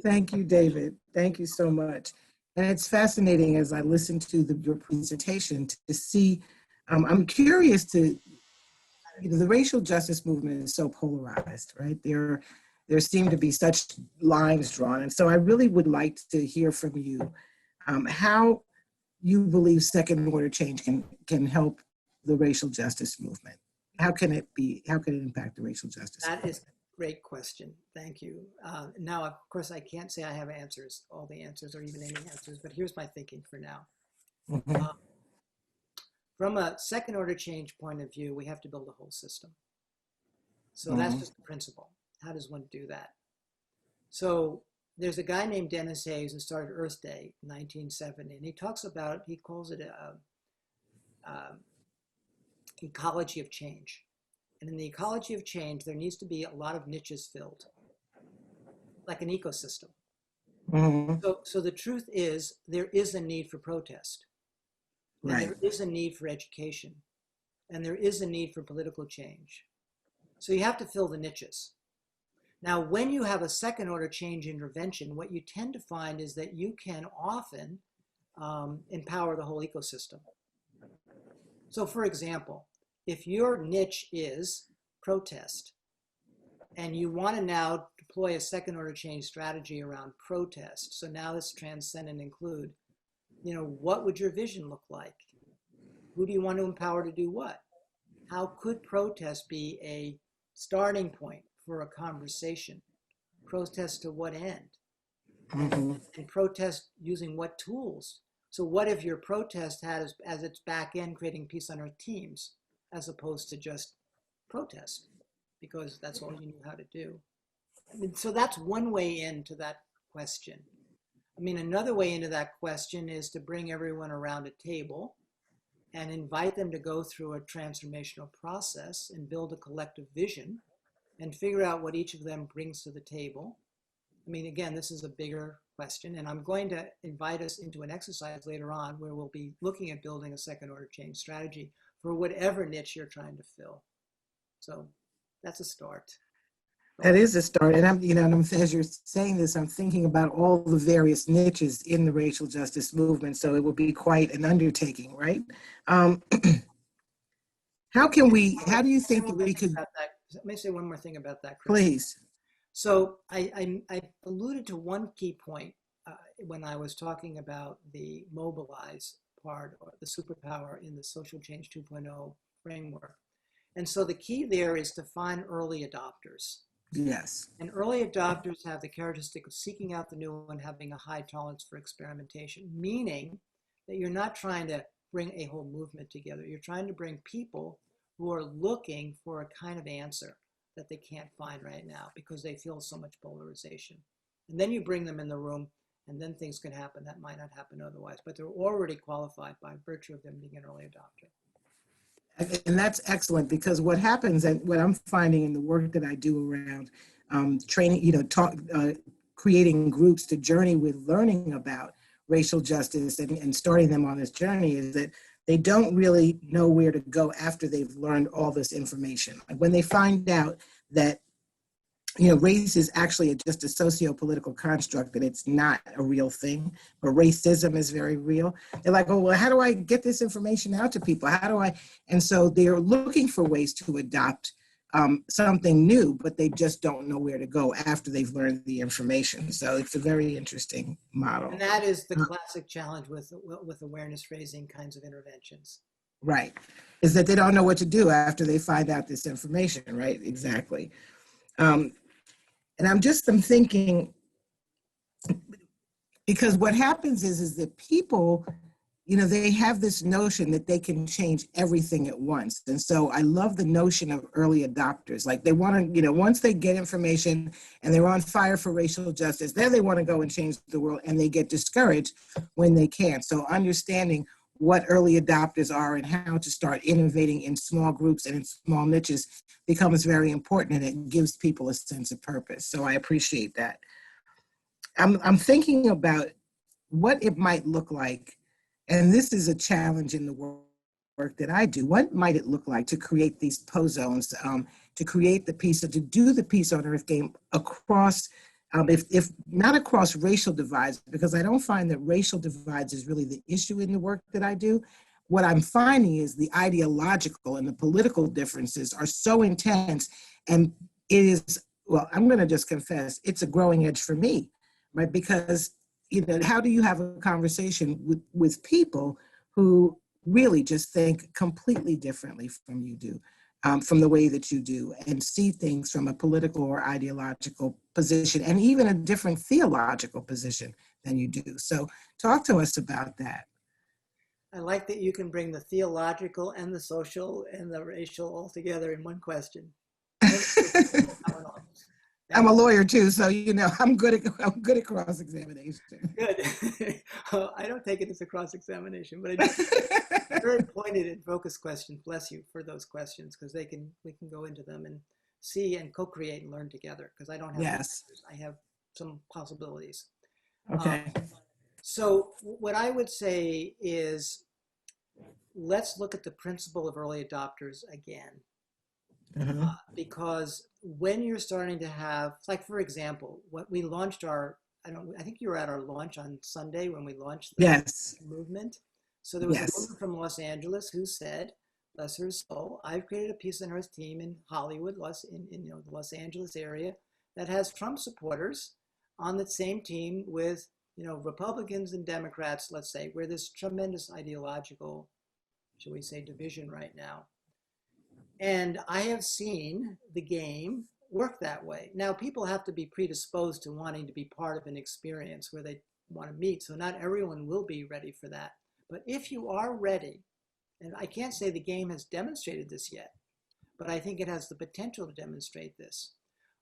Thank you, David. Thank you so much. And it's fascinating as I listen to your presentation to see, I'm curious to, the racial justice movement is so polarized, right? There seem to be such lines drawn. And so I really would like to hear from you how you believe second order change can help the racial justice movement. How can it impact the racial justice movement? That is a great question. Thank you. Now, of course, I can't say I have answers, all the answers, or even any answers, but here's my thinking for now. Mm-hmm. From a second order change point of view, we have to build a whole system. So that's just the principle. How does one do that? So there's a guy named Dennis Hayes who started Earth Day in 1970, and he calls it ecology of change. And in the ecology of change, there needs to be a lot of niches filled, like an ecosystem. Mm-hmm. So the truth is, there is a need for protest. And Right. there is a need for education. And there is a need for political change. So you have to fill the niches. Now, when you have a second order change intervention, what you tend to find is that you can often empower the whole ecosystem. So for example, if your niche is protest, and you want to now deploy a second order change strategy around protest, so now let's transcend and include, what would your vision look like? Who do you want to empower to do what? How could protest be a starting point for a conversation? Protest to what end? Mm-hmm. And protest using what tools? So what if your protest had as its back end creating Peace on Earth teams, as opposed to just protest, because that's all you knew how to do? So that's one way into that question. Another way into that question is to bring everyone around a table and invite them to go through a transformational process and build a collective vision and figure out what each of them brings to the table. Again, this is a bigger question, and I'm going to invite us into an exercise later on where we'll be looking at building a second order change strategy for whatever niche you're trying to fill. So that's a start. That is a start. And as you're saying this, I'm thinking about all the various niches in the racial justice movement. So it will be quite an undertaking, right? How do you think that we could? Let me say one more thing about that, Chris. Please. So I alluded to one key point when I was talking about the mobilize part, or the superpower in the social change 2.0 framework. And so the key there is to find early adopters. Yes. And early adopters have the characteristic of seeking out the new and having a high tolerance for experimentation, meaning that you're not trying to bring a whole movement together. You're trying to bring people who are looking for a kind of answer that they can't find right now because they feel so much polarization. And then you bring them in the room, and then things can happen that might not happen otherwise, but they're already qualified by virtue of them being an early adopter. And that's excellent, because what happens, and what I'm finding in the work that I do around training, creating groups to journey with learning about racial justice and starting them on this journey, is that they don't really know where to go after they've learned all this information. When they find out that race is actually just a socio-political construct, that it's not a real thing, but racism is very real. They're like, oh, well, how do I get this information out to people? And so they're looking for ways to adopt something new, but they just don't know where to go after they've learned the information. So it's a very interesting model. And that is the classic challenge with awareness raising kinds of interventions. Right. Is that they don't know what to do after they find out this information, right? Exactly. And I'm thinking, because what happens is that people, they have this notion that they can change everything at once. And so I love the notion of early adopters. Like they want to, once they get information and they're on fire for racial justice, then they want to go and change the world, and they get discouraged when they can't. So understanding what early adopters are and how to start innovating in small groups and in small niches becomes very important, and it gives people a sense of purpose. So I appreciate that. I'm thinking about what it might look like, and this is a challenge in the work that I do. What might it look like to create these POE zones, to create the peace, or to do the Peace on Earth game across, if not across racial divides, because I don't find that racial divides is really the issue in the work that I do. What I'm finding is the ideological and the political differences are so intense, and it is, well, I'm going to just confess, it's a growing edge for me, right? Because, how do you have a conversation with people who really just think completely differently from you do, from the way that you do, and see things from a political or ideological position, and even a different theological position than you do? So talk to us about that. I like that you can bring the theological and the social and the racial all together in one question. I'm a lawyer too, so I'm good at cross-examination. Good. I don't take it as a cross-examination, but I do. Very pointed and focused questions. Bless you for those questions, because we can go into them and see and co-create and learn together. Because I don't have yes, answers. I have some possibilities. Okay. So what I would say is, let's look at the principle of early adopters again. Because when you're starting to have, like, for example, what we launched I think you were at our launch on Sunday when we launched the movement. So there was a woman from Los Angeles who said, bless her soul, I've created a Peace on Earth team in Hollywood, in the Los Angeles area, that has Trump supporters on the same team with, Republicans and Democrats, let's say, where there's tremendous ideological, shall we say, division right now. And I have seen the game work that way. Now, people have to be predisposed to wanting to be part of an experience where they want to meet. So not everyone will be ready for that. But if you are ready, and I can't say the game has demonstrated this yet, but I think it has the potential to demonstrate this.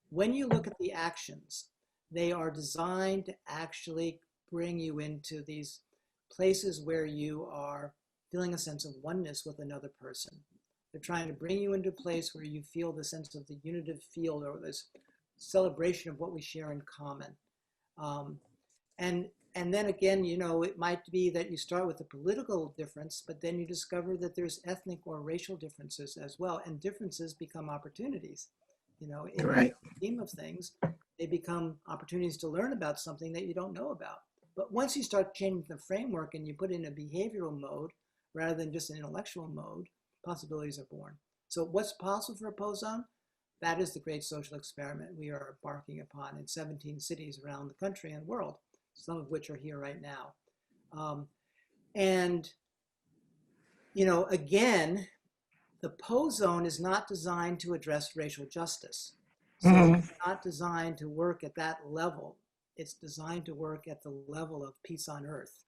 When you look at the actions, they are designed to actually bring you into these places where you are feeling a sense of oneness with another person. They're trying to bring you into a place where you feel the sense of the unitive field, or this celebration of what we share in common. And then again, it might be that you start with a political difference, but then you discover that there's ethnic or racial differences as well, and differences become opportunities. In the scheme of things, they become opportunities to learn about something that you don't know about. But once you start changing the framework and you put in a behavioral mode rather than just an intellectual mode, possibilities are born. So what's possible for a POE zone? That is the great social experiment we are embarking upon in 17 cities around the country and world, some of which are here right now. Again, the POE zone is not designed to address racial justice. So it's not designed to work at that level. It's designed to work at the level of peace on earth.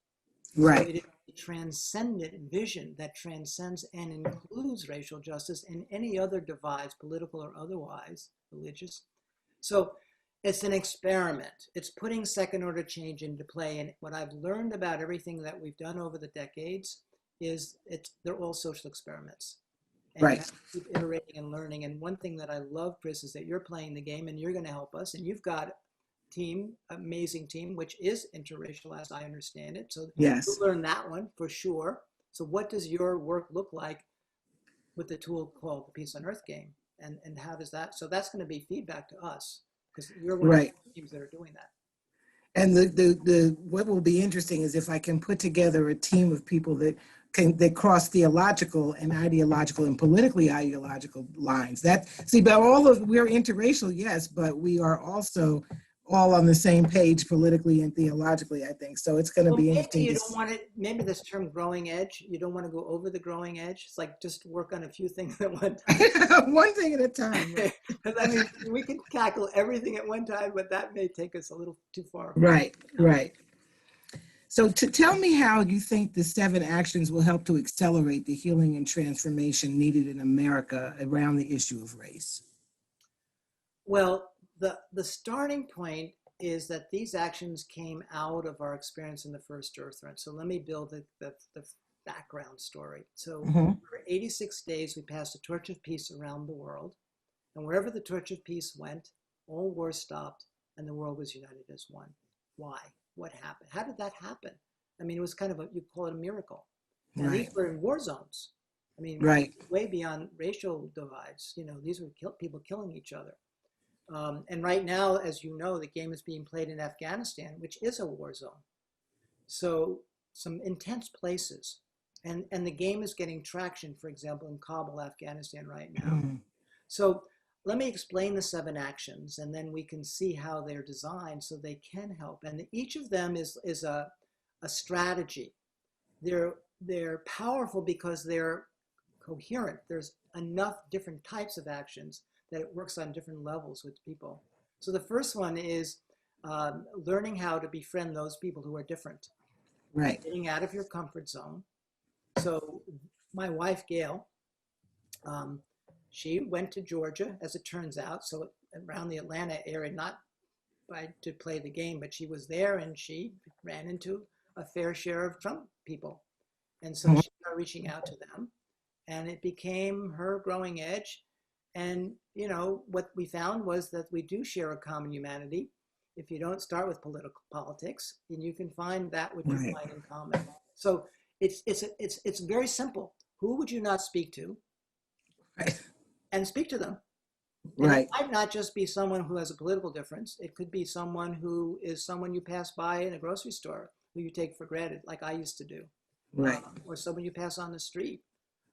Right. So it is a transcendent vision that transcends and includes racial justice and any other divides, political or otherwise, religious. So it's an experiment. It's putting second order change into play. And what I've learned about everything that we've done over the decades is they're all social experiments. And you have to keep iterating and learning. And one thing that I love, Chris, is that you're playing the game and you're going to help us. And you've got amazing team, which is interracial as I understand it. So you'll learn that one for sure. So what does your work look like with the tool called the Peace on Earth game? And how does that, so that's going to be feedback to us, because you're one of the teams that are doing that. And the what will be interesting is if I can put together a team of people that cross theological and ideological and politically ideological lines. But we're interracial, yes, but we are also all on the same page politically and theologically, I think. So it's going to Well, be maybe interesting you to don't want it, maybe this term growing edge, you don't want to go over the growing edge. It's like just work on a few things at one time. one thing at a time. Right. Because I mean, we can tackle everything at one time, but that may take us a little too far. Right, right. So to tell me how you think the 7 actions will help to accelerate the healing and transformation needed in America around the issue of race. Well, the starting point is that these actions came out of our experience in the first Earth Run. So let me build the background story. So for 86 days, we passed the torch of peace around the world. And wherever the torch of peace went, all wars stopped and the world was united as one. Why? What happened? How did that happen? I mean, it was kind of you call it a miracle. And these were in war zones. I mean, way beyond racial divides. You know, these were people killing each other. And right now, as you know, the game is being played in Afghanistan, which is a war zone. So some intense places. And the game is getting traction, for example, in Kabul, Afghanistan right now. So let me explain the 7 actions, and then we can see how they're designed so they can help. And each of them is a strategy. They're powerful because they're coherent. There's enough different types of actions that it works on different levels with people. So the first one is learning how to befriend those people who are different. Right. Getting out of your comfort zone. So my wife, Gail, she went to Georgia, as it turns out, so around the Atlanta area, not to play the game, but she was there and she ran into a fair share of Trump people. And so she started reaching out to them, and it became her growing edge. And, you know, what we found was that we do share a common humanity. If you don't start with politics, then you can find that which you find in common. So it's very simple. Who would you not speak to? And speak to them. And it might not just be someone who has a political difference. It could be someone who is someone you pass by in a grocery store who you take for granted, like I used to do. Or someone you pass on the street.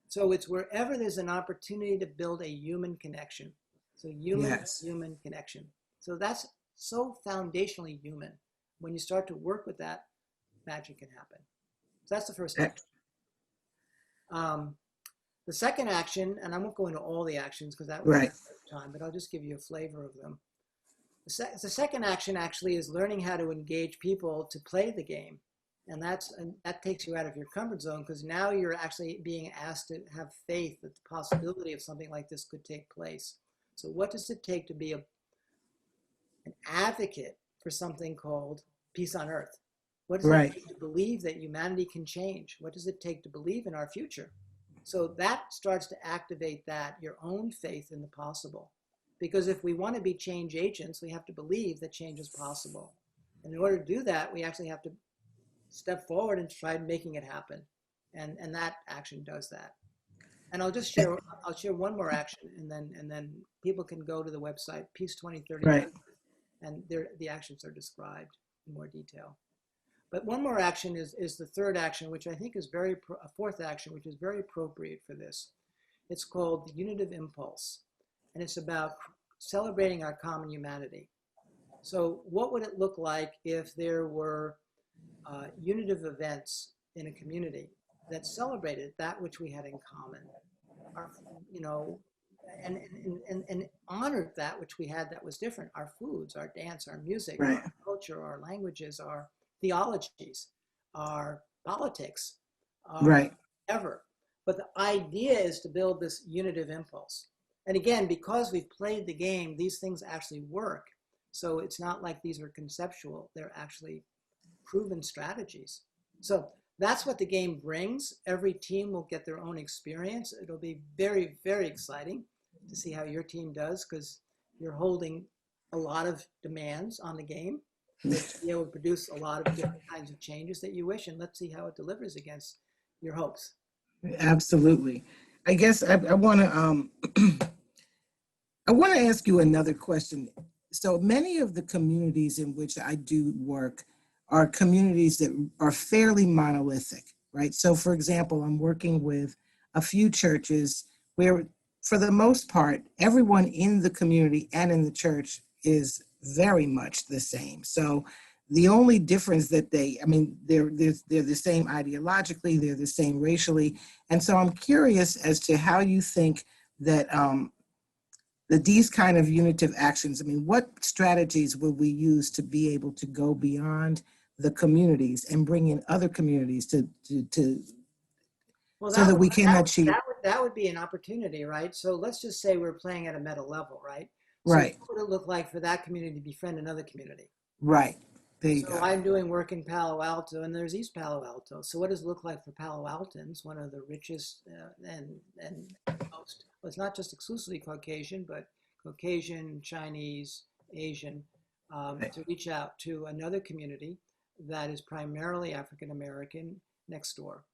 So it's wherever there's an opportunity to build a human connection. So human connection. So that's so foundationally human. When you start to work with that, magic can happen. So that's the first action. The second action, and I won't go into all the actions because that would take time, but I'll just give you a flavor of them. The second action actually is learning how to engage people to play the game. And that takes you out of your comfort zone, because now you're actually being asked to have faith that the possibility of something like this could take place. So what does it take to be an advocate for something called peace on earth? What does it take to believe that humanity can change? What does it take to believe in our future? So that starts to activate your own faith in the possible. Because if we want to be change agents, we have to believe that change is possible. And in order to do that, we actually have to step forward and try making it happen. And that action does that. And I'll share one more action, and then people can go to the website, Peace 2030, and the actions are described in more detail. But one more action is the third action, which I think is a fourth action, which is very appropriate for this. It's called the unitive impulse, and it's about celebrating our common humanity. So what would it look like if there were unitive events in a community that celebrated that which we had in common, and honored that which we had that was different, our foods, our dance, our music, our culture, our languages, our theologies, our politics, whatever. But the idea is to build this unitive impulse. And again, because we've played the game, these things actually work. So it's not like these are conceptual, they're actually proven strategies. So that's what the game brings. Every team will get their own experience. It'll be very, very exciting to see how your team does, because you're holding a lot of demands on the game. To be able to produce a lot of different kinds of changes that you wish, and let's see how it delivers against your hopes. Absolutely. I guess I want to I want to ask you another question. So many of the communities in which I do work are communities that are fairly monolithic, right? So for example, I'm working with a few churches where, for the most part, everyone in the community and in the church is very much the same. So the only difference that they're the same ideologically, they're the same racially. And so I'm curious as to how you think that that these kind of unitive actions, what strategies will we use to be able to go beyond the communities and bring in other communities to Well, so that we can achieve. That would be an opportunity, right? So let's just say we're playing at a meta level, right? So Right. what would it look like for that community to befriend another community? Right. There you So go. I'm doing work in Palo Alto, and there's East Palo Alto. So what does it look like for Palo Altans, one of the richest and most, well, it's not just exclusively Caucasian, but Caucasian, Chinese, Asian, to reach out to another community that is primarily African American next door.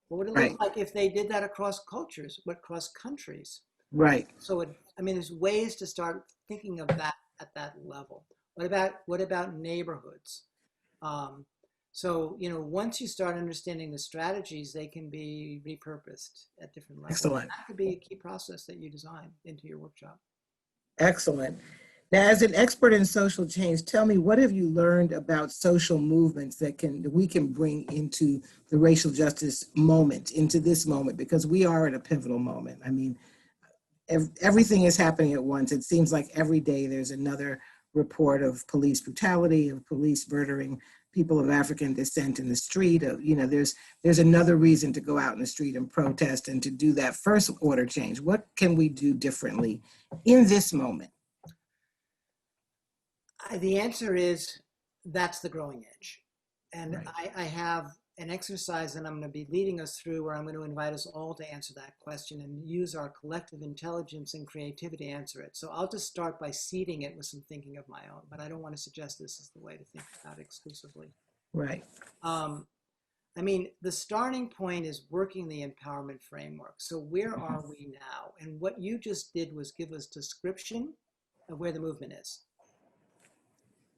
What would it look like if they did that across cultures, across countries? Right. So there's ways to start thinking of that at that level. What about neighborhoods? So once you start understanding the strategies, they can be repurposed at different levels. Excellent. That could be a key process that you design into your workshop. Excellent. Now, as an expert in social change, tell me, what have you learned about social movements that we can bring into the racial justice moment, into this moment, because we are at a pivotal moment. Everything is happening at once. It seems like every day there's another report of police brutality, of police murdering people of African descent in the street. There's another reason to go out in the street and protest and to do that first order change. What can we do differently in this moment? The answer is that's the growing edge. And I have an exercise that I'm going to be leading us through where I'm going to invite us all to answer that question and use our collective intelligence and creativity to answer it. So I'll just start by seeding it with some thinking of my own, but I don't want to suggest this is the way to think about it exclusively. Right. The starting point is working the empowerment framework. So where are we now? And what you just did was give us description of where the movement is.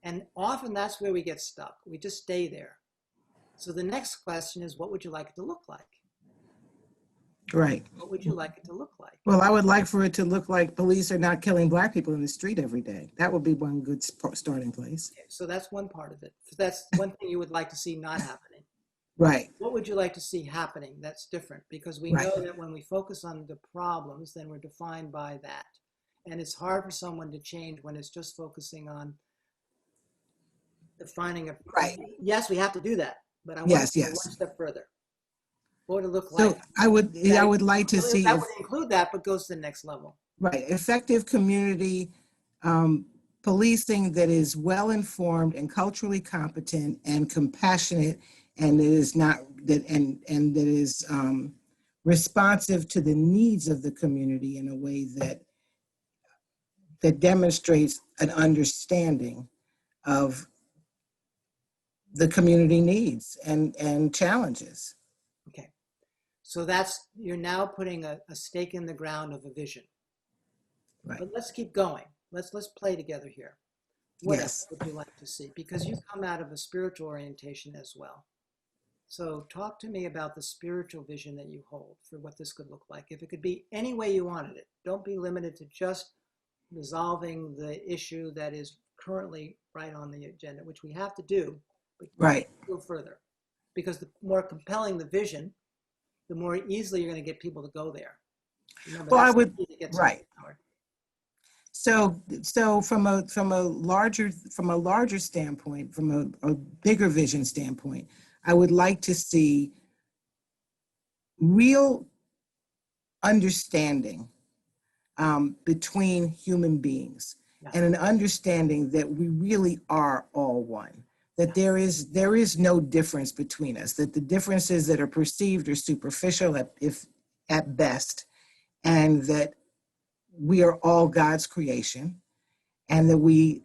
And often that's where we get stuck. We just stay there. So the next question is, what would you like it to look like? Right. What would you like it to look like? Well, I would like for it to look like police are not killing Black people in the street every day. That would be one good starting place. Okay, so that's one part of it. So that's one thing you would like to see not happening. Right. What would you like to see happening that's different? Because we know that when we focus on the problems, then we're defined by that. And it's hard for someone to change when it's just focusing on defining a... Right. Yes, we have to do that. But I want to go one step further. What would it look like? So I would like to see... That would include that, but goes to the next level. Right. Effective community policing that is well-informed and culturally competent and compassionate, and that is not that and that is responsive to the needs of the community in a way that demonstrates an understanding of the community needs and challenges. Okay. So you're now putting a stake in the ground of a vision. Right. But let's keep going. Let's play together here. What else would you like to see? Because you come out of a spiritual orientation as well. So talk to me about the spiritual vision that you hold for what this could look like. If it could be any way you wanted it, don't be limited to just resolving the issue that is currently right on the agenda, which we have to do, but go further. Because the more compelling the vision, the more easily you're going to get people to go there. Remember, well, I would, right. So from a larger standpoint, from a bigger vision standpoint, I would like to see real understanding between human beings and an understanding that we really are all one, that there is no difference between us, that the differences that are perceived are superficial at best, and that we are all God's creation, and that we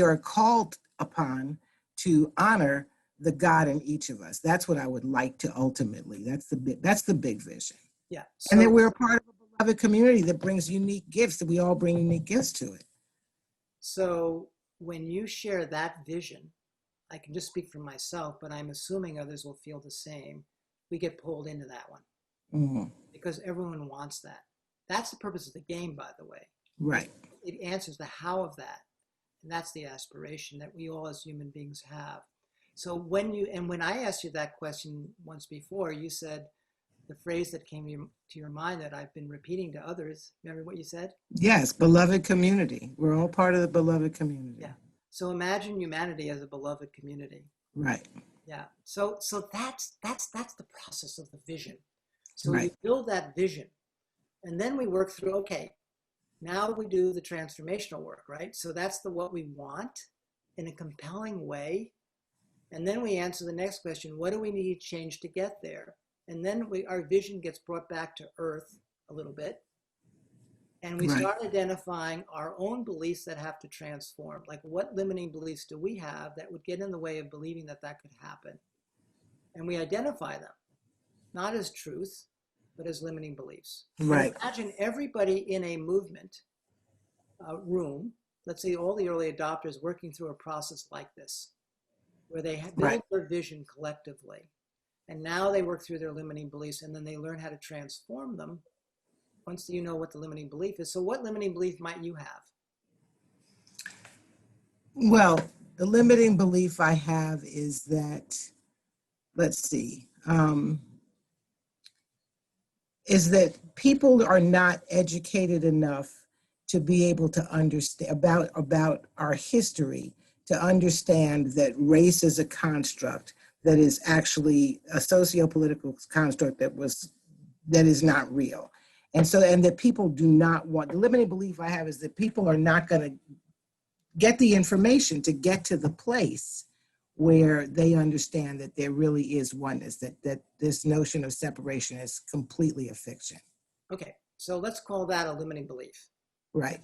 are called upon to honor the God in each of us. That's what I would like to ultimately. That's the big vision. Yeah. And that we're a part of a beloved community that brings unique gifts, that we all bring unique gifts to it. So when you share that vision, I can just speak for myself, but I'm assuming others will feel the same. We get pulled into that one because everyone wants that. That's the purpose of the game, by the way. Right. It answers the how of that. And that's the aspiration that we all as human beings have. So when I asked you that question once before, you said the phrase that came to your mind that I've been repeating to others. Remember what you said? Yes, beloved community. We're all part of the beloved community. Yeah. So imagine humanity as a beloved community. Right. Yeah. So that's the process of the vision. So Right. you build that vision, and then we work through, okay, now we do the transformational work, right? So that's what we want in a compelling way. And then we answer the next question, what do we need to change to get there? And then our vision gets brought back to earth a little bit. And we start identifying our own beliefs that have to transform. Like, what limiting beliefs do we have that would get in the way of believing that that could happen? And we identify them, not as truth, but as limiting beliefs. Right. And imagine everybody in a movement room, let's say all the early adopters working through a process like this, where they build their vision collectively. And now they work through their limiting beliefs, and then they learn how to transform them once you know what the limiting belief is. So what limiting belief might you have? Well, the limiting belief I have is that, let's see, is that people are not educated enough to be able to understand about our history, to understand that race is a construct that is actually a socio-political construct that is not real. And that people do not want, the limiting belief I have is that people are not going to get the information to get to the place where they understand that there really is oneness, that this notion of separation is completely a fiction. Okay, so let's call that a limiting belief. Right.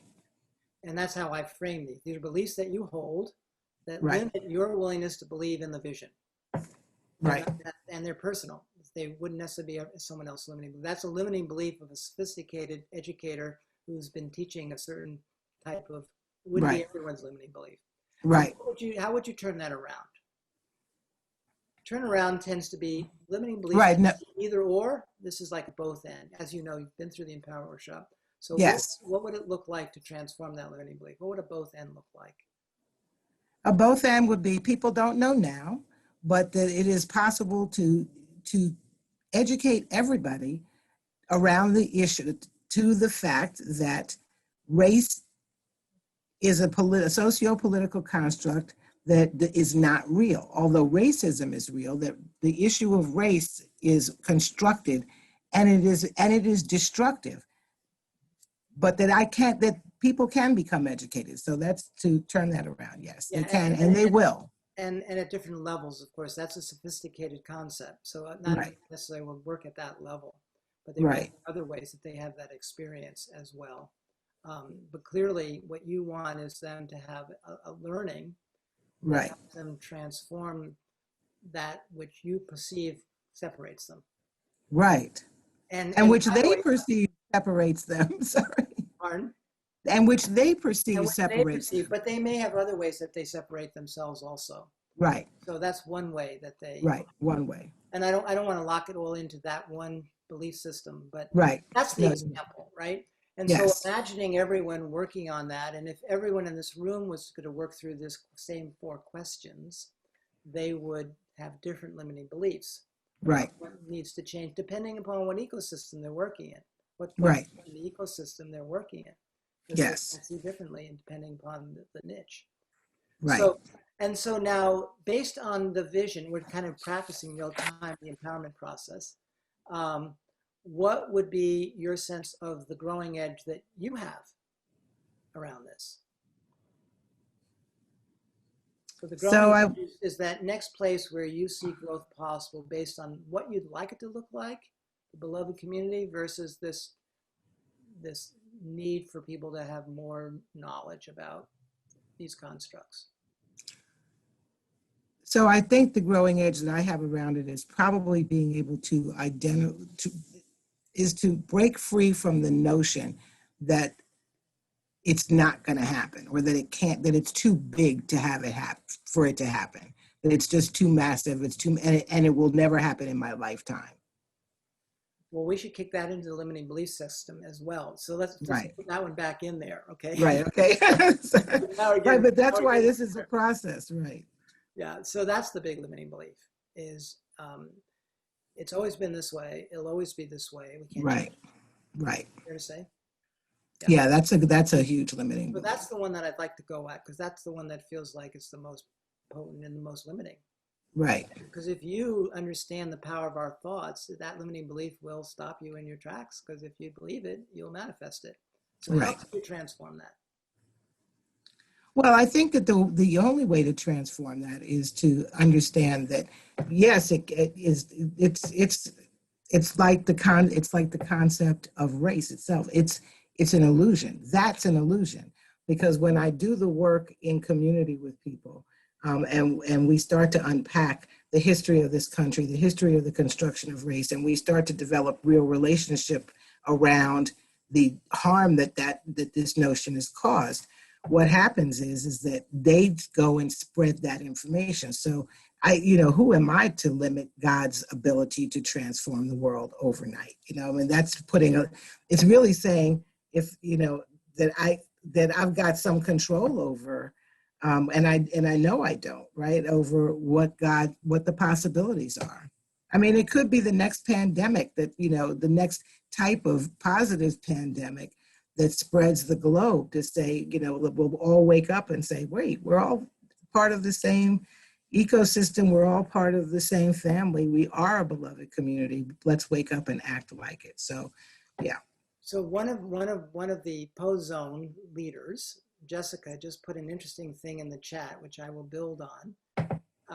And that's how I frame these. These are beliefs that you hold that Right. limit your willingness to believe in the vision. Right. And they're personal. They wouldn't necessarily be someone else's limiting belief. That's a limiting belief of a sophisticated educator who's been teaching a certain type of, wouldn't be everyone's limiting belief. Right. How would you turn that around? Turnaround tends to be limiting beliefs. Right. No. Either or. This is like both end. As you know, you've been through the Empower Workshop. So yes. What would it look like to transform that limiting belief? What would a both end look like? A both end would be people don't know now, but that it is possible to educate everybody around the issue, to the fact that race is a socio-political construct that is not real. Although racism is real, that the issue of race is constructed and it is destructive. But that people can become educated. So that's to turn that around. Yes, they can, and they will. And at different levels, of course. That's a sophisticated concept. So not necessarily will work at that level, but there are other ways that they have that experience as well. But clearly, what you want is them to have a learning that helps them transform that which you perceive separates them. Right. And which they perceive separates them. Sorry. Pardon? And which they perceive separates them. But they may have other ways that they separate themselves also. Right. So that's one way that they. Right. One way. And I don't want to lock it all into that one belief system, but that's the example, right? And so imagining everyone working on that, and if everyone in this room was going to work through this same 4 questions, they would have different limiting beliefs. Right. What needs to change depending upon what ecosystem they're working in, what in the ecosystem they're working in. Yes. They see differently and depending upon the niche. Right. So now, based on the vision, we're kind of practicing real time the empowerment process. What would be your sense of the growing edge that you have around this? So the growing edge is that next place where you see growth possible based on what you'd like it to look like, the beloved community, versus this need for people to have more knowledge about these constructs. So I think the growing edge that I have around it is probably being able to to break free from the notion that it's not going to happen, or that it can't, that it's too big to have it happen, for it to happen, that it's just too massive, and it will never happen in my lifetime. Well, we should kick that into the limiting belief system as well. So let's Right. put that one back in there, okay? Right. Okay. Right, but that's why this is a there. process, right? Yeah. So that's the big limiting belief. Is it's always been this way. It'll always be this way. We can't. Right. Right. Fair to say. Yeah, that's a huge limiting So belief. that's the one that I'd like to go at because that's the one that feels like it's the most potent and the most limiting. Right. Because if you understand the power of our thoughts, that limiting belief will stop you in your tracks. Because if you believe it, you'll manifest it. So how Right. do you transform that? Well, I think that the only way to transform that is to understand that yes, it's like the concept of race itself. It's an illusion. That's an illusion because when I do the work in community with people, and we start to unpack the history of this country, the history of the construction of race, and we start to develop real relationship around the harm that this notion has caused. What happens is that they go and spread that information. So who am I to limit God's ability to transform the world overnight? I mean, that's it's really saying if, that I've got some control over, and I know I don't, right, over what the possibilities are. I mean, it could be the next pandemic the next type of positive pandemic that spreads the globe to say, we'll all wake up and say, wait, we're all part of the same ecosystem. We're all part of the same family. We are a beloved community. Let's wake up and act like it. So, yeah. So one of the POE leaders, Jessica, just put an interesting thing in the chat, which I will build on.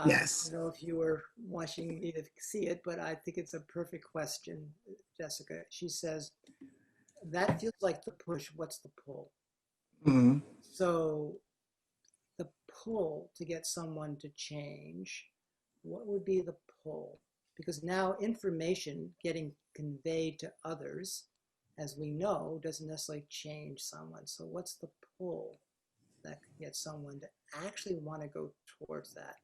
Yes. I don't know if you were watching me to see it, but I think it's a perfect question, Jessica. She says, that feels like the push. What's the pull? Mm-hmm. So the pull to get someone to change, what would be the pull? Because now information getting conveyed to others, as we know, doesn't necessarily change someone. So what's the pull that could get someone to actually want to go towards that?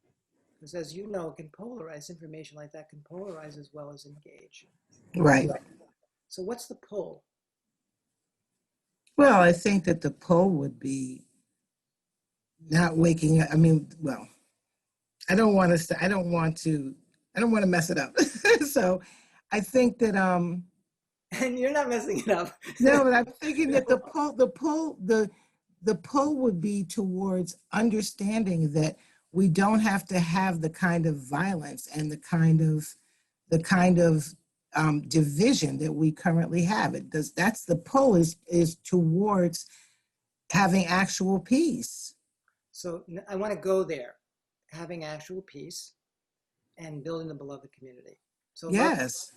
Because as you know, it can polarize. Information like that can polarize as well as engage. Right. So what's the pull? Well, I think that the pull would be not waking up. I mean, well, I don't want to mess it up. So I think that and you're not messing it up. No, but I'm thinking that the pull would be towards understanding that we don't have to have the kind of violence and the kind of division that we currently have. That's the pull is towards having actual peace. So I want to go there, having actual peace and building the beloved community. So yes,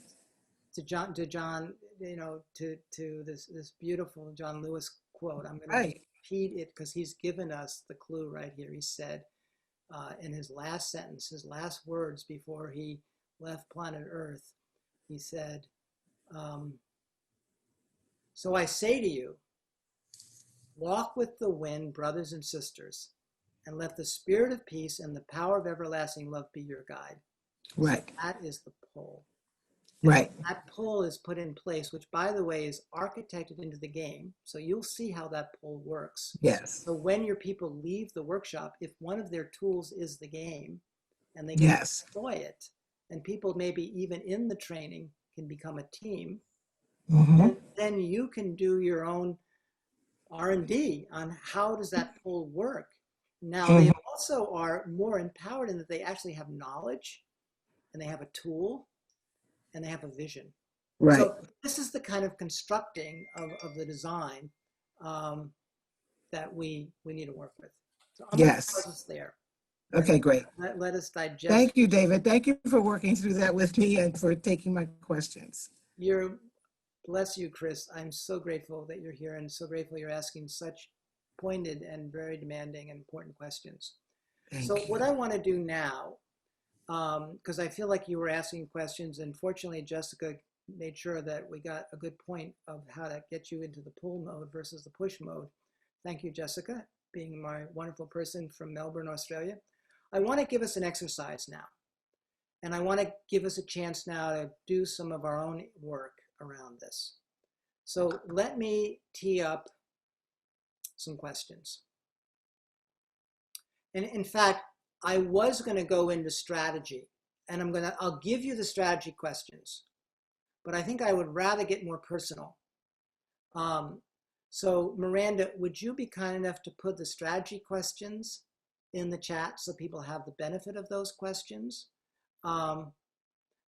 to John, to this beautiful John Lewis quote. I'm going to repeat it because he's given us the clue right here. He said in his last sentence, his last words before he left planet Earth, he said, so I say to you, walk with the wind, brothers and sisters, and let the spirit of peace and the power of everlasting love be your guide. Right. So that is the pull. Right. That pull is put in place, which, by the way, is architected into the game. So you'll see how that pull works. Yes. So when your people leave the workshop, if one of their tools is the game and they can deploy it, and people maybe even in the training can become a team, then you can do your own R&D on how does that pull work. Now, they also are more empowered in that they actually have knowledge and they have a tool and they have a vision. Right. So this is the kind of constructing of the design that we need to work with. So I'm going to pause us there. Okay, great. Let us digest. Thank you, David. Thank you for working through that with me and for taking my questions. Bless you, Chris. I'm so grateful that you're here and so grateful you're asking such pointed and very demanding and important questions. So what I want to do now, because I feel like you were asking questions, and fortunately, Jessica made sure that we got a good point of how to get you into the pull mode versus the push mode. Thank you, Jessica, being my wonderful person from Melbourne, Australia. I want to give us an exercise now. And I want to give us a chance now to do some of our own work around this. So let me tee up some questions. And in fact, I was going to go into strategy, and I'll give you the strategy questions, but I think I would rather get more personal. So Miranda, would you be kind enough to put the strategy questions in the chat so people have the benefit of those questions?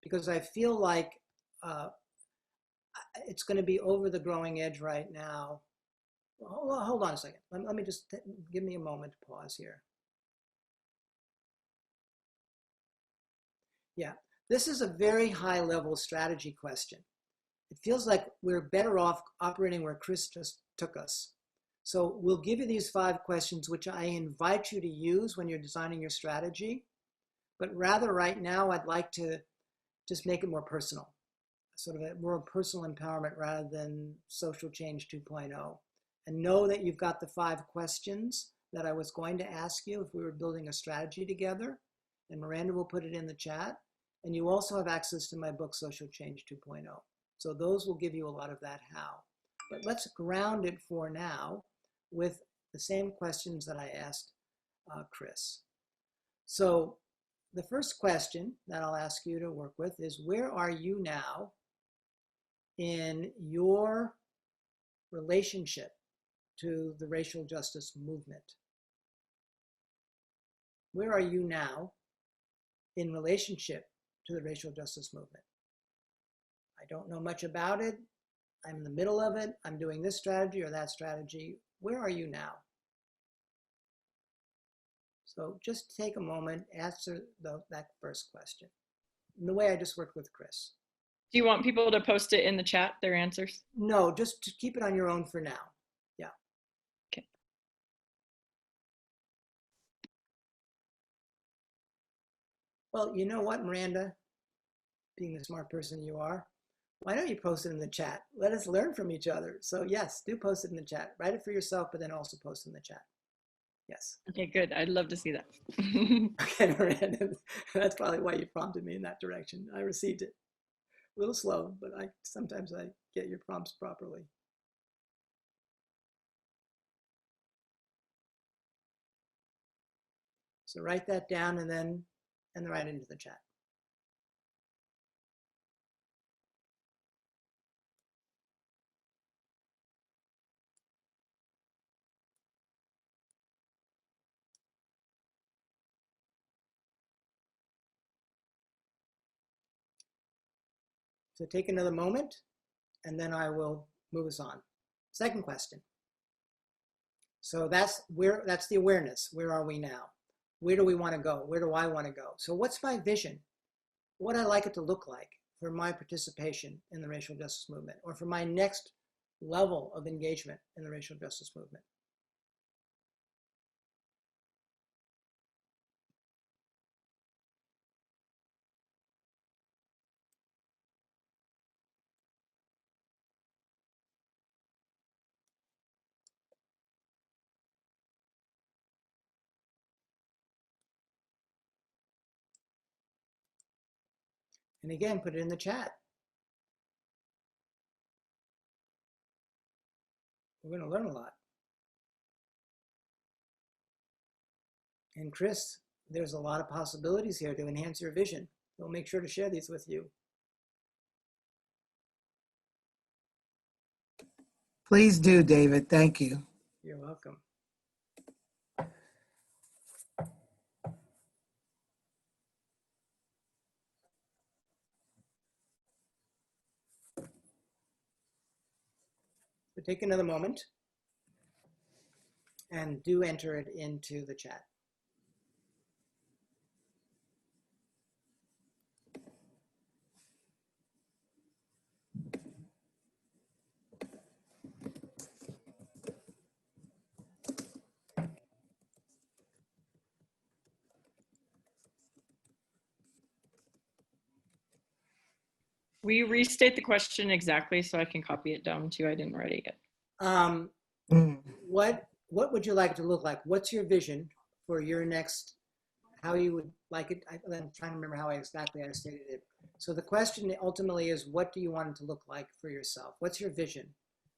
Because I feel like it's going to be over the growing edge right now. Hold on a second. Let me just give me a moment to pause here. Yeah, this is a very high level strategy question. It feels like we're better off operating where Chris just took us. So we'll give you these 5 questions, which I invite you to use when you're designing your strategy. But rather right now, I'd like to just make it more personal, sort of a more personal empowerment rather than social change 2.0. And know that you've got the 5 questions that I was going to ask you if we were building a strategy together. And Miranda will put it in the chat. And you also have access to my book, Social Change 2.0. So those will give you a lot of that how. But let's ground it for now with the same questions that I asked Chris. So the first question that I'll ask you to work with is, where are you now in your relationship to the racial justice movement? Where are you now in relationship to the racial justice movement? I don't know much about it. I'm in the middle of it. I'm doing this strategy or that strategy. Where are you now? So just take a moment, answer that first question in the way I just worked with Chris. Do you want people to post it in the chat, their answers? No, just to keep it on your own for now. Yeah. Okay. Well, you know what, Miranda, being the smart person you are, why don't you post it in the chat? Let us learn from each other. So yes, do post it in the chat. Write it for yourself, but then also post it in the chat. Yes. Okay, good. I'd love to see that. Okay, Miranda, that's probably why you prompted me in that direction. I received it. A little slow, but sometimes I get your prompts properly. So write that down and then write it into the chat. So take another moment, and then I will move us on. Second question. So that's the awareness. Where are we now? Where do we want to go? Where do I want to go? So what's my vision? What I'd like it to look like for my participation in the racial justice movement, or for my next level of engagement in the racial justice movement? And again, put it in the chat. We're going to learn a lot. And Chris, there's a lot of possibilities here to enhance your vision. We'll make sure to share these with you. Please do, David. Thank you. You're welcome. So take another moment and do enter it into the chat. Will you restate the question exactly so I can copy it down too? I didn't write it yet. What would you like it to look like? What's your vision for your next how you would like it. I'm trying to remember how exactly I stated it. So the question ultimately is, what do you want it to look like for yourself? What's your vision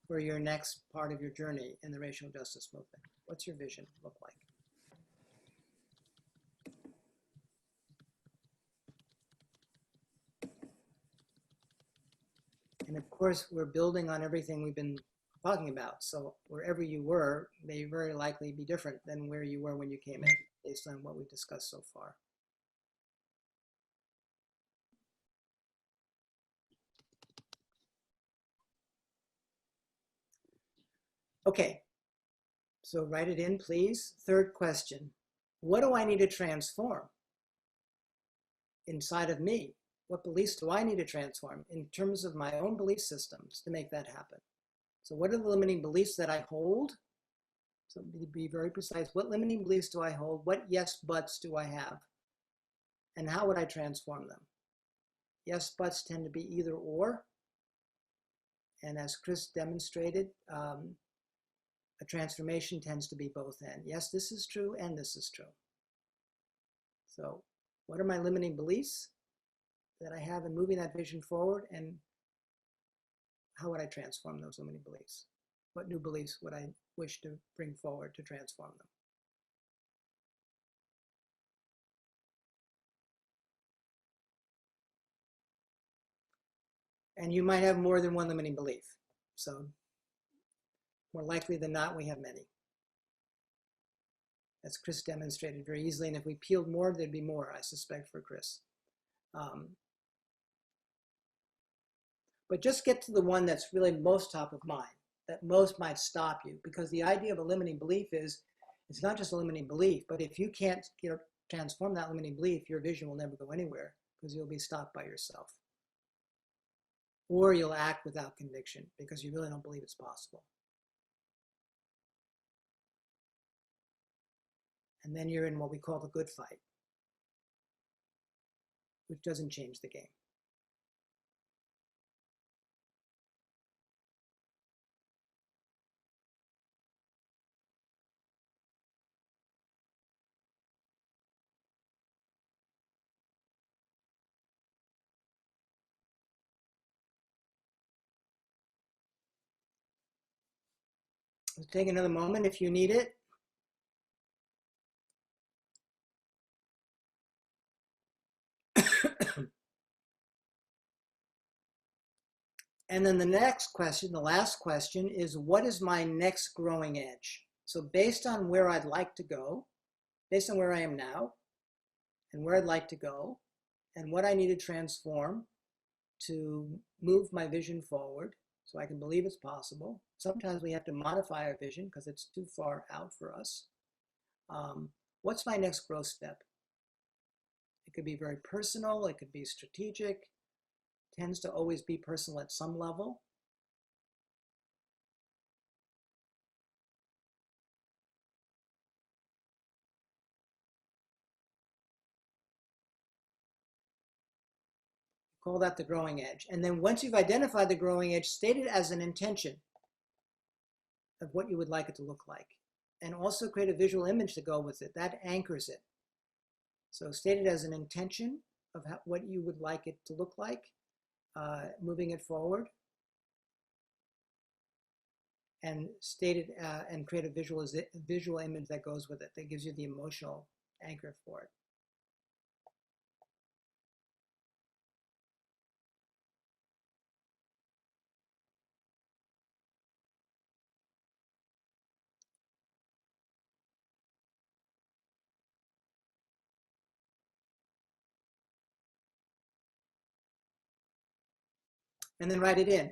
for your next part of your journey in the racial justice movement? What's your vision look like? And of course, we're building on everything we've been talking about. So wherever you were may very likely be different than where you were when you came in, based on what we've discussed so far. Okay, so write it in, please. Third question, what do I need to transform inside of me? What beliefs do I need to transform in terms of my own belief systems to make that happen? So what are the limiting beliefs that I hold? So to be very precise, what limiting beliefs do I hold? What yes buts do I have? And how would I transform them? Yes buts tend to be either or. And as Chris demonstrated, a transformation tends to be both and. Yes, this is true and this is true. So what are my limiting beliefs that I have in moving that vision forward, and how would I transform those limiting beliefs? What new beliefs would I wish to bring forward to transform them? And you might have more than one limiting belief. So more likely than not, we have many. As Chris demonstrated very easily, and if we peeled more, there'd be more, I suspect, for Chris. But just get to the one that's really most top of mind, that most might stop you, because the idea of a limiting belief is, it's not just a limiting belief, but if you can't transform that limiting belief, your vision will never go anywhere, because you'll be stopped by yourself. Or you'll act without conviction, because you really don't believe it's possible. And then you're in what we call the good fight, which doesn't change the game. So take another moment if you need it. And then the next question, the last question, is what is my next growing edge? So based on where I'd like to go, based on where I am now, and where I'd like to go, and what I need to transform to move my vision forward so I can believe it's possible. Sometimes we have to modify our vision because it's too far out for us. What's my next growth step? It could be very personal, it could be strategic, tends to always be personal at some level. Call that the growing edge. And then once you've identified the growing edge, state it as an intention of what you would like it to look like. And also create a visual image to go with it. That anchors it. So state it as an intention of what you would like it to look like, moving it forward. And state it and create a visual image that goes with it, that gives you the emotional anchor for it. And then write it in.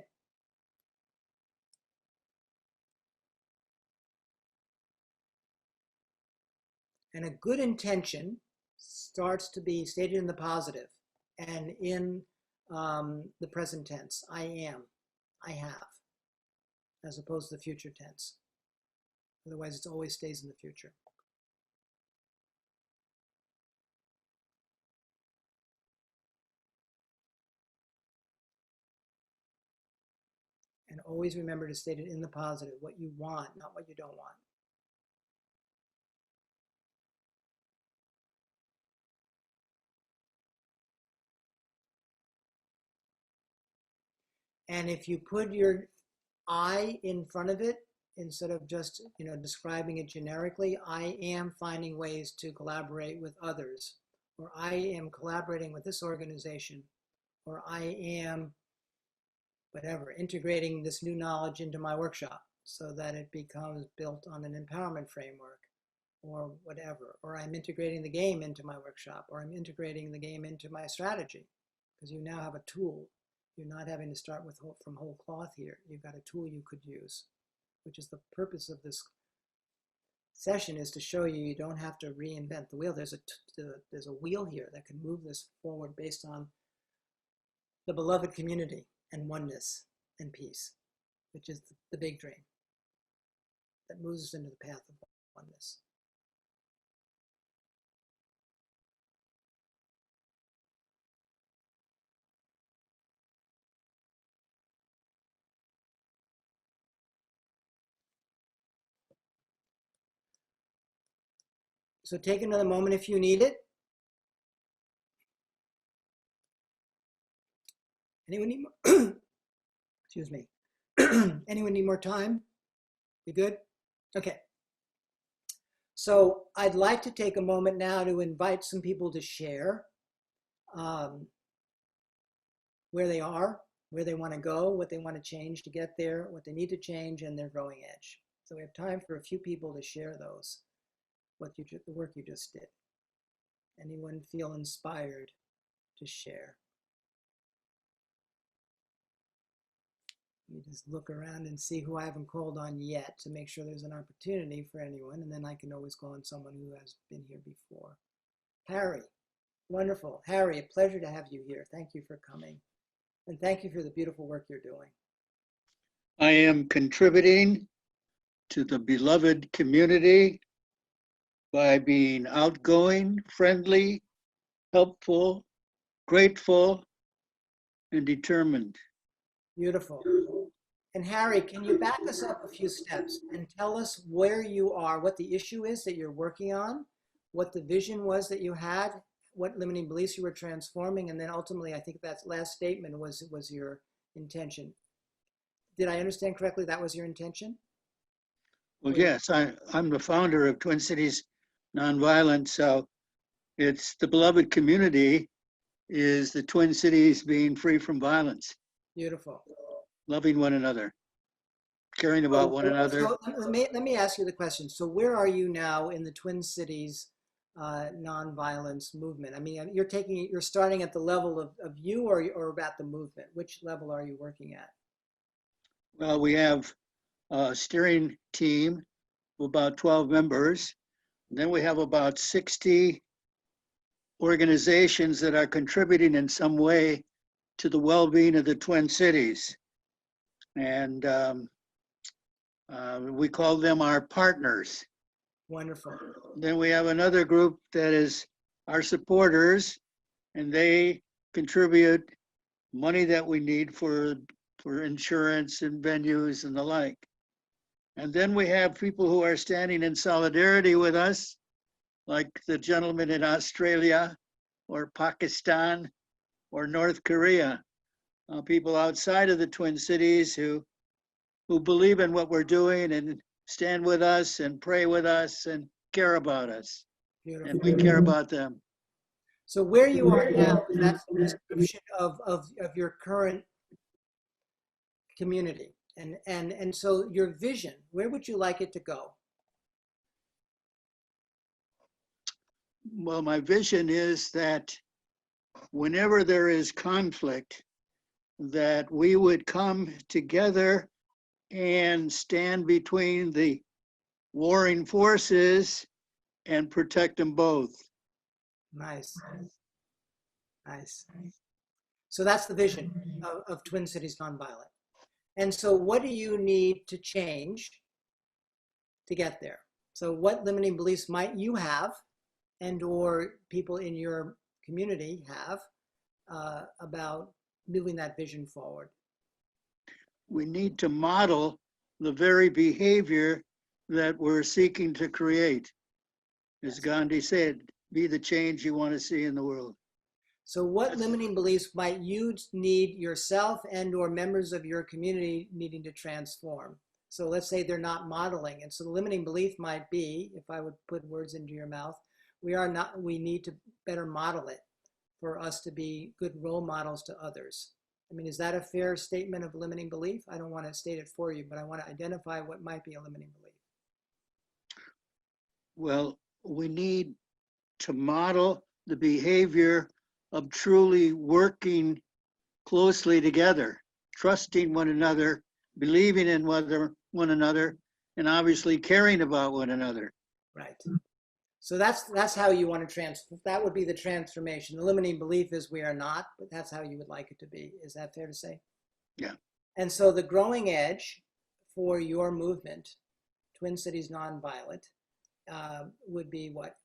And a good intention starts to be stated in the positive and in the present tense. I am, I have, as opposed to the future tense. Otherwise, it always stays in the future. And always remember to state it in the positive, what you want, not what you don't want. And if you put your I in front of it, instead of just, describing it generically, I am finding ways to collaborate with others, or I am collaborating with this organization, or I am, whatever, integrating this new knowledge into my workshop so that it becomes built on an empowerment framework, or whatever, or I'm integrating the game into my workshop, or I'm integrating the game into my strategy, because you now have a tool. You're not having to start from whole cloth here. You've got a tool you could use, which is the purpose of this session, is to show you don't have to reinvent the wheel. There's a wheel here that can move this forward based on the beloved community and oneness and peace, which is the big dream that moves us into the path of oneness. So take another moment if you need it. Anyone need more? Excuse me. Anyone need more time? You good? Okay. So I'd like to take a moment now to invite some people to share where they are, where they want to go, what they want to change to get there, what they need to change, and their growing edge. So we have time for a few people to share those, the work you just did. Anyone feel inspired to share? You just look around and see who I haven't called on yet to make sure there's an opportunity for anyone, and then I can always call on someone who has been here before. Harry, wonderful. Harry, a pleasure to have you here. Thank you for coming. And thank you for the beautiful work you're doing. I am contributing to the beloved community by being outgoing, friendly, helpful, grateful, and determined. Beautiful. And Harry, can you back us up a few steps and tell us where you are, what the issue is that you're working on, what the vision was that you had, what limiting beliefs you were transforming, and then ultimately, I think that last statement was your intention. Did I understand correctly that was your intention? Well, yes, I'm the founder of Twin Cities Nonviolence, so it's the beloved community is the Twin Cities being free from violence. Beautiful. Loving one another, caring about one another. So let me ask you the question. So where are you now in the Twin Cities nonviolence movement? I mean, you're starting at the level of you or about the movement? Which level are you working at? Well, we have a steering team of about 12 members. And then we have about 60 organizations that are contributing in some way to the well-being of the Twin Cities. And we call them our partners. Wonderful. Then we have another group that is our supporters, and they contribute money that we need for insurance and venues and the like. And then we have people who are standing in solidarity with us, like the gentleman in Australia or Pakistan or North Korea, people outside of the Twin Cities who believe in what we're doing and stand with us and pray with us and care about us. Beautiful. And we care about them. So where you are now, that's the description of your current community. And so your vision, where would you like it to go? Well, my vision is that whenever there is conflict, that we would come together and stand between the warring forces and protect them both. Nice. Nice. So that's the vision of Twin Cities Nonviolent. And so what do you need to change to get there? So what limiting beliefs might you have and or people in your community have about moving that vision forward? We need to model the very behavior that we're seeking to create. As Gandhi said, be the change you want to see in the world. So what limiting beliefs might you need yourself and or members of your community needing to transform? So let's say they're not modeling. And so the limiting belief might be, if I would put words into your mouth, we need to better model it for us to be good role models to others. I mean, is that a fair statement of limiting belief? I don't want to state it for you, but I want to identify what might be a limiting belief. Well, we need to model the behavior of truly working closely together, trusting one another, believing in one another, and obviously caring about one another. Right. So that's how you want to that would be the transformation. The limiting belief is we are not, but that's how you would like it to be. Is that fair to say? Yeah. And so the growing edge for your movement, Twin Cities Nonviolent, would be what?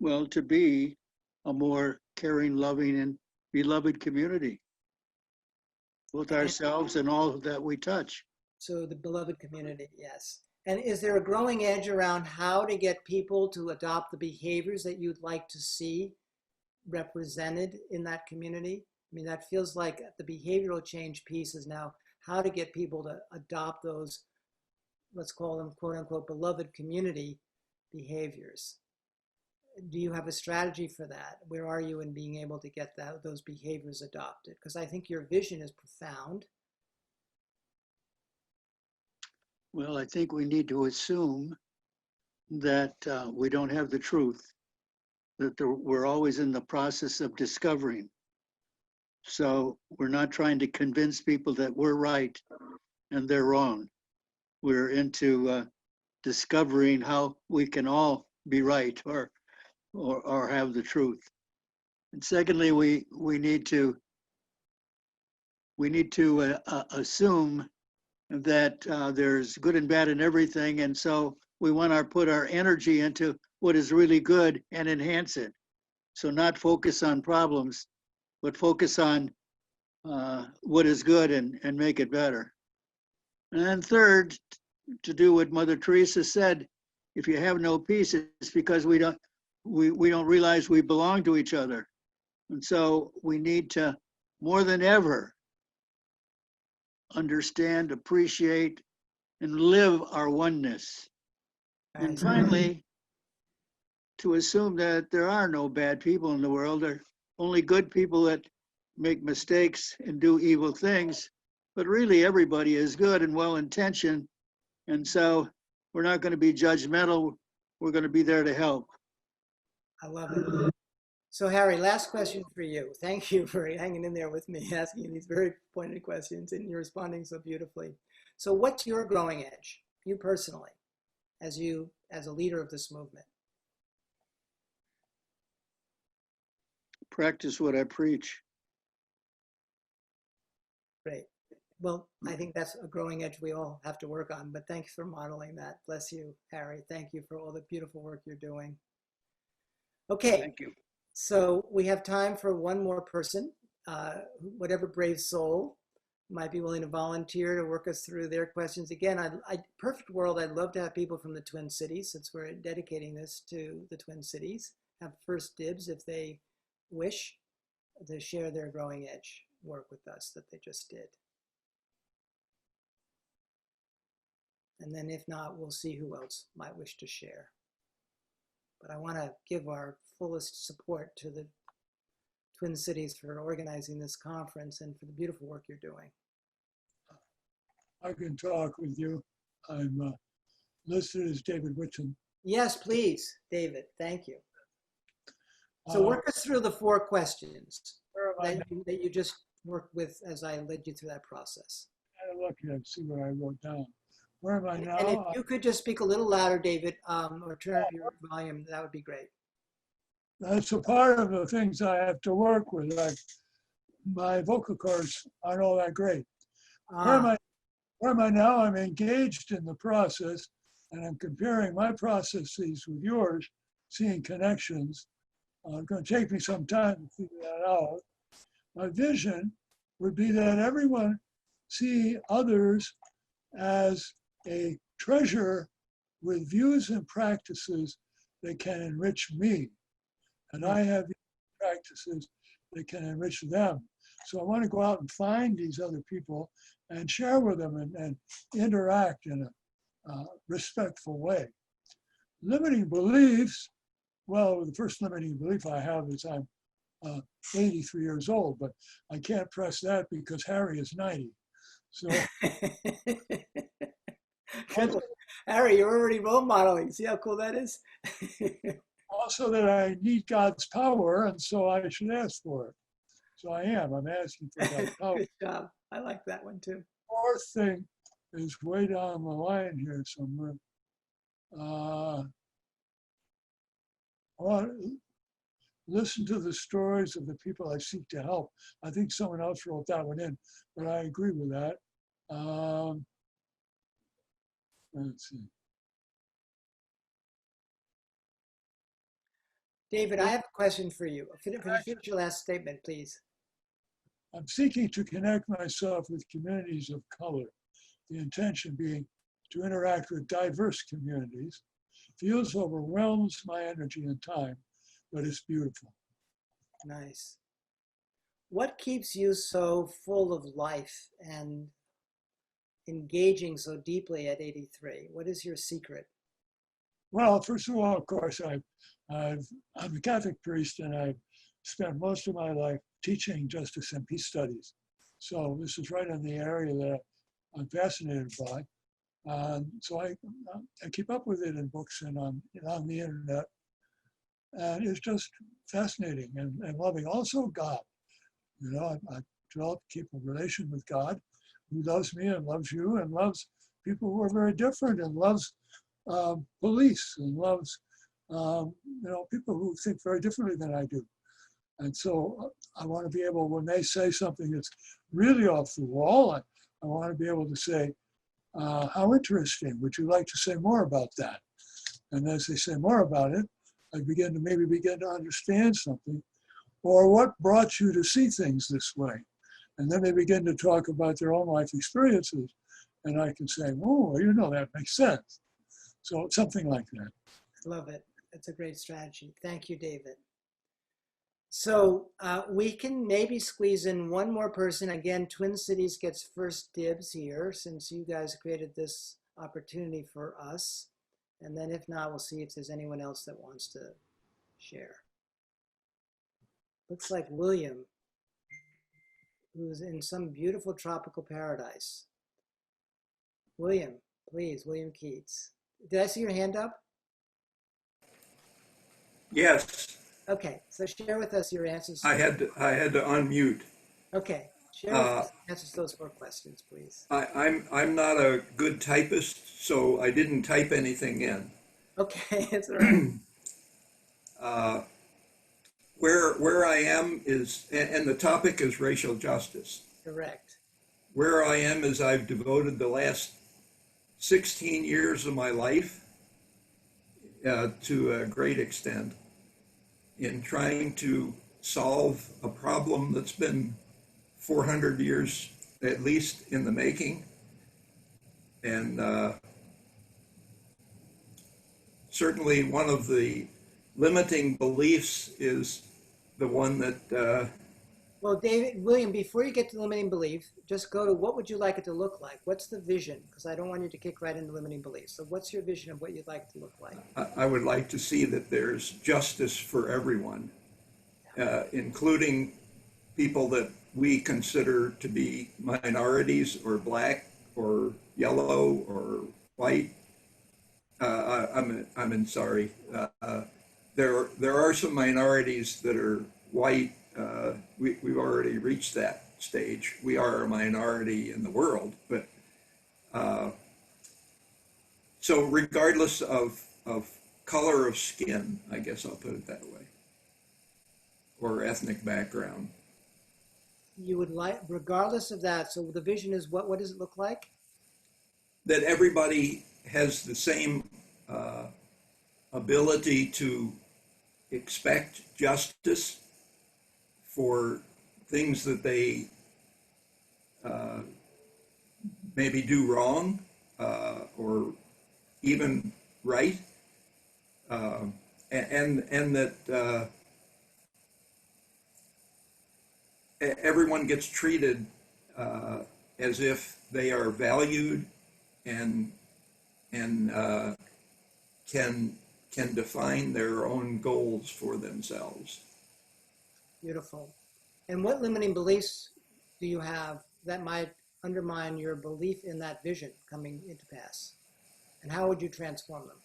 Well, to be a more caring, loving, and beloved community, both ourselves and all that we touch. So the beloved community, yes. And is there a growing edge around how to get people to adopt the behaviors that you'd like to see represented in that community? I mean, that feels like the behavioral change piece is now how to get people to adopt those, let's call them quote unquote, beloved community behaviors. Do you have a strategy for that? Where are you in being able to get those behaviors adopted? Because I think your vision is profound. Well, I think we need to assume that we don't have the truth, that we're always in the process of discovering. So we're not trying to convince people that we're right and they're wrong. We're into discovering how we can all be right or have the truth. And secondly, we need to assume that there's good and bad in everything, and so we want to put our energy into what is really good and enhance it. So not focus on problems, but focus on what is good and make it better. And then third, to do what Mother Teresa said, if you have no peace, it's because we don't realize we belong to each other. And so we need to, more than ever, understand, appreciate, and live our oneness. And finally, to assume that there are no bad people in the world. There are only good people that make mistakes and do evil things. But really, everybody is good and well-intentioned. And so we're not going to be judgmental. We're going to be there to help. I love it. So Harry, last question for you. Thank you for hanging in there with me, asking these very pointed questions, and you're responding so beautifully. So what's your growing edge, you personally, as a leader of this movement? Practice what I preach. Great. Well, I think that's a growing edge we all have to work on, but thanks for modeling that. Bless you, Harry. Thank you for all the beautiful work you're doing. Okay. Thank you. So we have time for one more person, whatever brave soul might be willing to volunteer to work us through their questions. Again, perfect world, I'd love to have people from the Twin Cities, since we're dedicating this to the Twin Cities, have first dibs if they wish to share their growing edge work with us that they just did. And then if not, we'll see who else might wish to share. But I want to give our fullest support to the Twin Cities for organizing this conference and for the beautiful work you're doing. I can talk with you. I'm listed as David Whitson. Yes, please, David. Thank you. So work us through the 4 questions that you just worked with as I led you through that process. I'm looking to see what I wrote down. Where am I now? And if you could just speak a little louder, David, or turn up your volume, that would be great. That's a part of the things I have to work with. My vocal cords aren't all that great. Where am I now? I'm engaged in the process, and I'm comparing my processes with yours, seeing connections. It's going to take me some time to figure that out. My vision would be that everyone see others as a treasure with views and practices they can enrich me. And I have practices that can enrich them. So I want to go out and find these other people and share with them and interact in a respectful way. Limiting beliefs, well, the first limiting belief I have is I'm 83 years old, but I can't press that because Harry is 90. So, Harry, you're already role modeling. See how cool that is? also that I need God's power, and so I should ask for it. So I am. I'm asking for God's power. Good job. I like that one too. Fourth thing is way down the line here somewhere. I want to listen to the stories of the people I seek to help. I think someone else wrote that one in, but I agree with that. Let's see. David, I have a question for you. Finish your last statement, please. I'm seeking to connect myself with communities of color. The intention being to interact with diverse communities. Feels overwhelms my energy and time, but it's beautiful. Nice. What keeps you so full of life and engaging so deeply at 83? What is your secret? Well, first of all, of course, I'm a Catholic priest, and I've spent most of my life teaching justice and peace studies. So this is right in the area that I'm fascinated by. So I keep up with it in books and on the internet. And it's just fascinating and loving. Also God, you know, I developed, keep a relation with God who loves me and loves you and loves people who are very different and loves police and loves, you know, people who think very differently than I do. And so I want to be able, when they say something that's really off the wall, I want to be able to say, how interesting, would you like to say more about that? And as they say more about it, I begin to understand something, or what brought you to see things this way? And then they begin to talk about their own life experiences, and I can say, oh, you know, that makes sense. So something like that. Love it. That's a great strategy. Thank you, David. So we can maybe squeeze in one more person. Again, Twin Cities gets first dibs here since you guys created this opportunity for us. And then if not, we'll see if there's anyone else that wants to share. Looks like William, who's in some beautiful tropical paradise. William, please, William Keats. Did I see your hand up? Yes. Okay, so share with us your answers. I had to unmute. Okay, share with us answers to those 4 questions, please. I'm not a good typist, so I didn't type anything in. Okay, that's all right. Where I am is, and the topic is racial justice. Correct. Where I am is I've devoted the last 16 years of my life to a great extent in trying to solve a problem that's been 400 years at least in the making. And certainly one of the limiting beliefs is the one that... Well, William, before you get to limiting belief, just go to what would you like it to look like? What's the vision? Because I don't want you to kick right into limiting beliefs. So what's your vision of what you'd like to look like? I would like to see that there's justice for everyone, including people that we consider to be minorities or black or yellow or white. Sorry. There are some minorities that are white. We've already reached that stage. We are a minority in the world, but so regardless of color of skin, I guess I'll put it that way, or ethnic background. You would like, regardless of that, so the vision is what does it look like? That everybody has the same ability to expect justice for things that they maybe do wrong or even right. and that everyone gets treated as if they are valued and can define their own goals for themselves. Beautiful. And what limiting beliefs do you have that might undermine your belief in that vision coming into pass? And how would you transform them?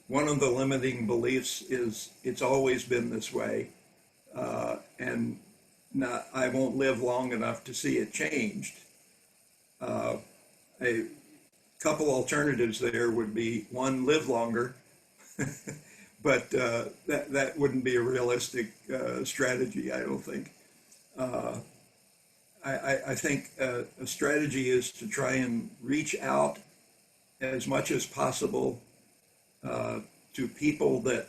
One of the limiting beliefs is it's always been this way, and I won't live long enough to see it changed. A couple alternatives there would be, one, live longer, but that wouldn't be a realistic strategy, I don't think. I think a strategy is to try and reach out as much as possible to people that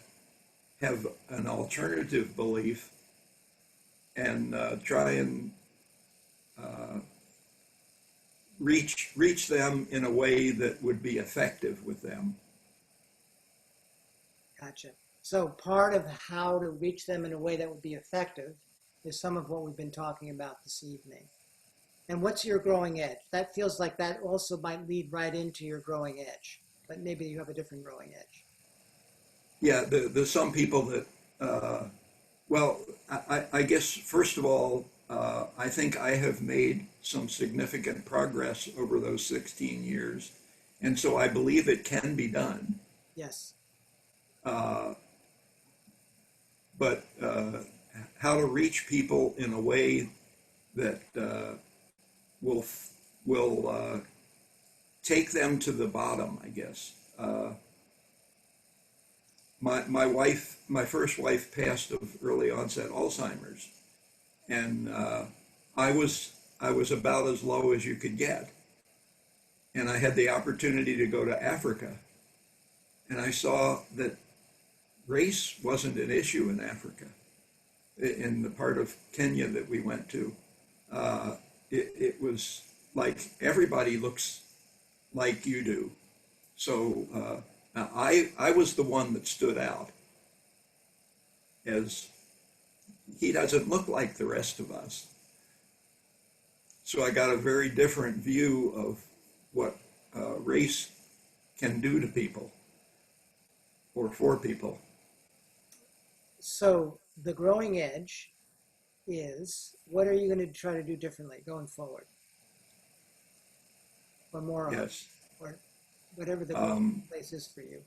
have an alternative belief and try and reach them in a way that would be effective with them. Gotcha. So part of how to reach them in a way that would be effective is some of what we've been talking about this evening. And what's your growing edge? That feels like that also might lead right into your growing edge, but maybe you have a different growing edge. Yeah, there's some people that, well, I guess, first of all, I think I have made some significant progress over those 16 years. And so I believe it can be done. Yes. But how to reach people in a way that will take them to the bottom, I guess. My first wife passed of early onset Alzheimer's, and I was about as low as you could get. And I had the opportunity to go to Africa, and I saw that race wasn't an issue in Africa. In the part of Kenya that we went to, it was like everybody looks like you do. So I was the one that stood out, as he doesn't look like the rest of us. So I got a very different view of what race can do to people or for people. So the growing edge is, what are you going to try to do differently going forward? Or more on, Yes. or whatever the growing place is for you.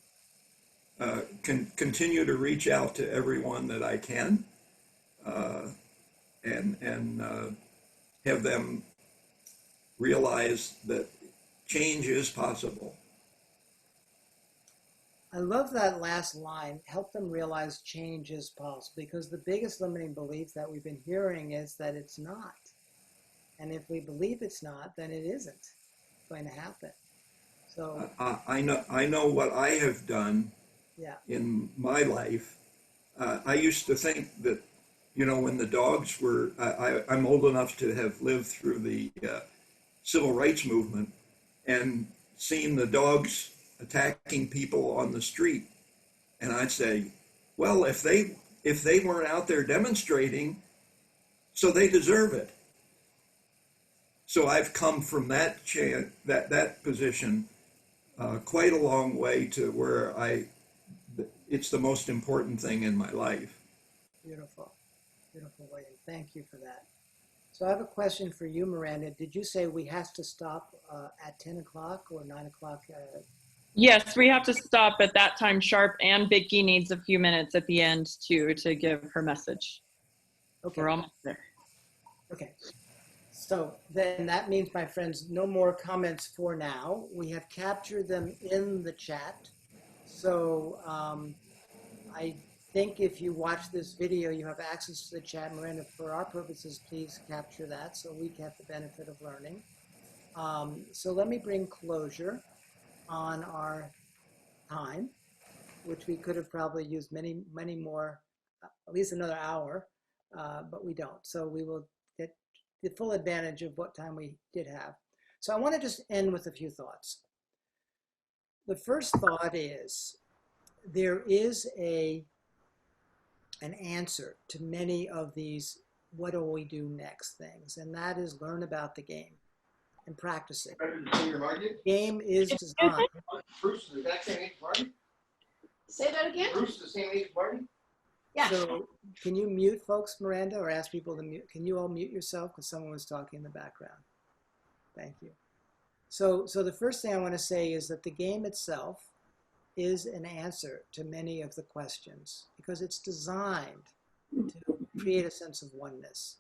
Continue to reach out to everyone that I can, and have them realize that change is possible. I love that last line, help them realize change is possible, because the biggest limiting belief that we've been hearing is that it's not. And if we believe it's not, then it isn't going to happen. So I know what I have done in my life. I used to think that, when the dogs were, I'm old enough to have lived through the civil rights movement and seen the dogs attacking people on the street. And I'd say, well, if they weren't out there demonstrating, so they deserve it. So I've come from that position quite a long way to where it's the most important thing in my life. beautiful, beautiful way. Thank you for that. So I have a question for you, Miranda. Did you say we have to stop at 10 o'clock or 9 o'clock? Yes, we have to stop at that time sharp, and Vicky needs a few minutes at the end too to give her message. Okay. We're almost there. Okay. So then that means, my friends, no more comments for now. We have captured them in the chat. So I think if you watch this video, you have access to the chat. Miranda, for our purposes, please capture that so we get the benefit of learning. So let me bring closure on our time, which we could have probably used many, many more, at least another hour, but we don't. So we will get the full advantage of what time we did have. So I want to just end with a few thoughts. The first thought is there is an answer to many of these what do we do next things, and that is learn about the game and practice it. The game is designed. Bruce is the exact same age as Marty? Say that again? Bruce is the same age as Marty? Yeah. So can you mute folks, Miranda, or ask people to mute? Can you all mute yourself? Because someone was talking in the background. Thank you. So the first thing I want to say is that the game itself is an answer to many of the questions because it's designed to create a sense of oneness,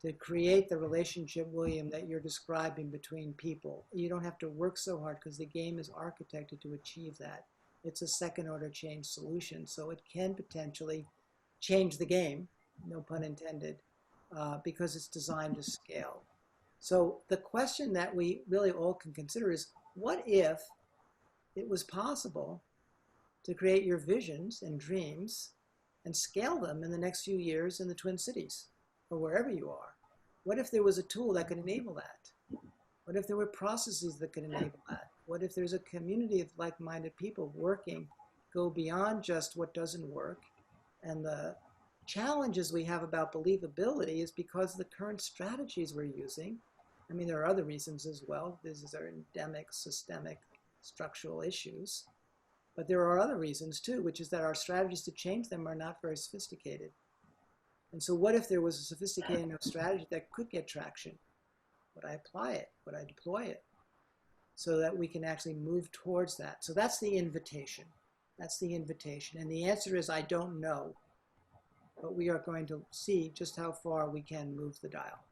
to create the relationship, William, that you're describing between people. You don't have to work so hard because the game is architected to achieve that. It's a second order change solution, so it can potentially change the game, no pun intended, because it's designed to scale. So the question that we really all can consider is, what if it was possible to create your visions and dreams and scale them in the next few years in the Twin Cities or wherever you are? What if there was a tool that could enable that? What if there were processes that could enable that? What if there's a community of like-minded people working, go beyond just what doesn't work? And the challenges we have about believability is because the current strategies we're using, I mean, there are other reasons as well. These are endemic, systemic, structural issues. But there are other reasons too, which is that our strategies to change them are not very sophisticated. And so what if there was a sophisticated enough strategy that could get traction? Would I apply it? Would I deploy it? So that we can actually move towards that. So that's the invitation. That's the invitation. And the answer is, I don't know. But we are going to see just how far we can move the dial.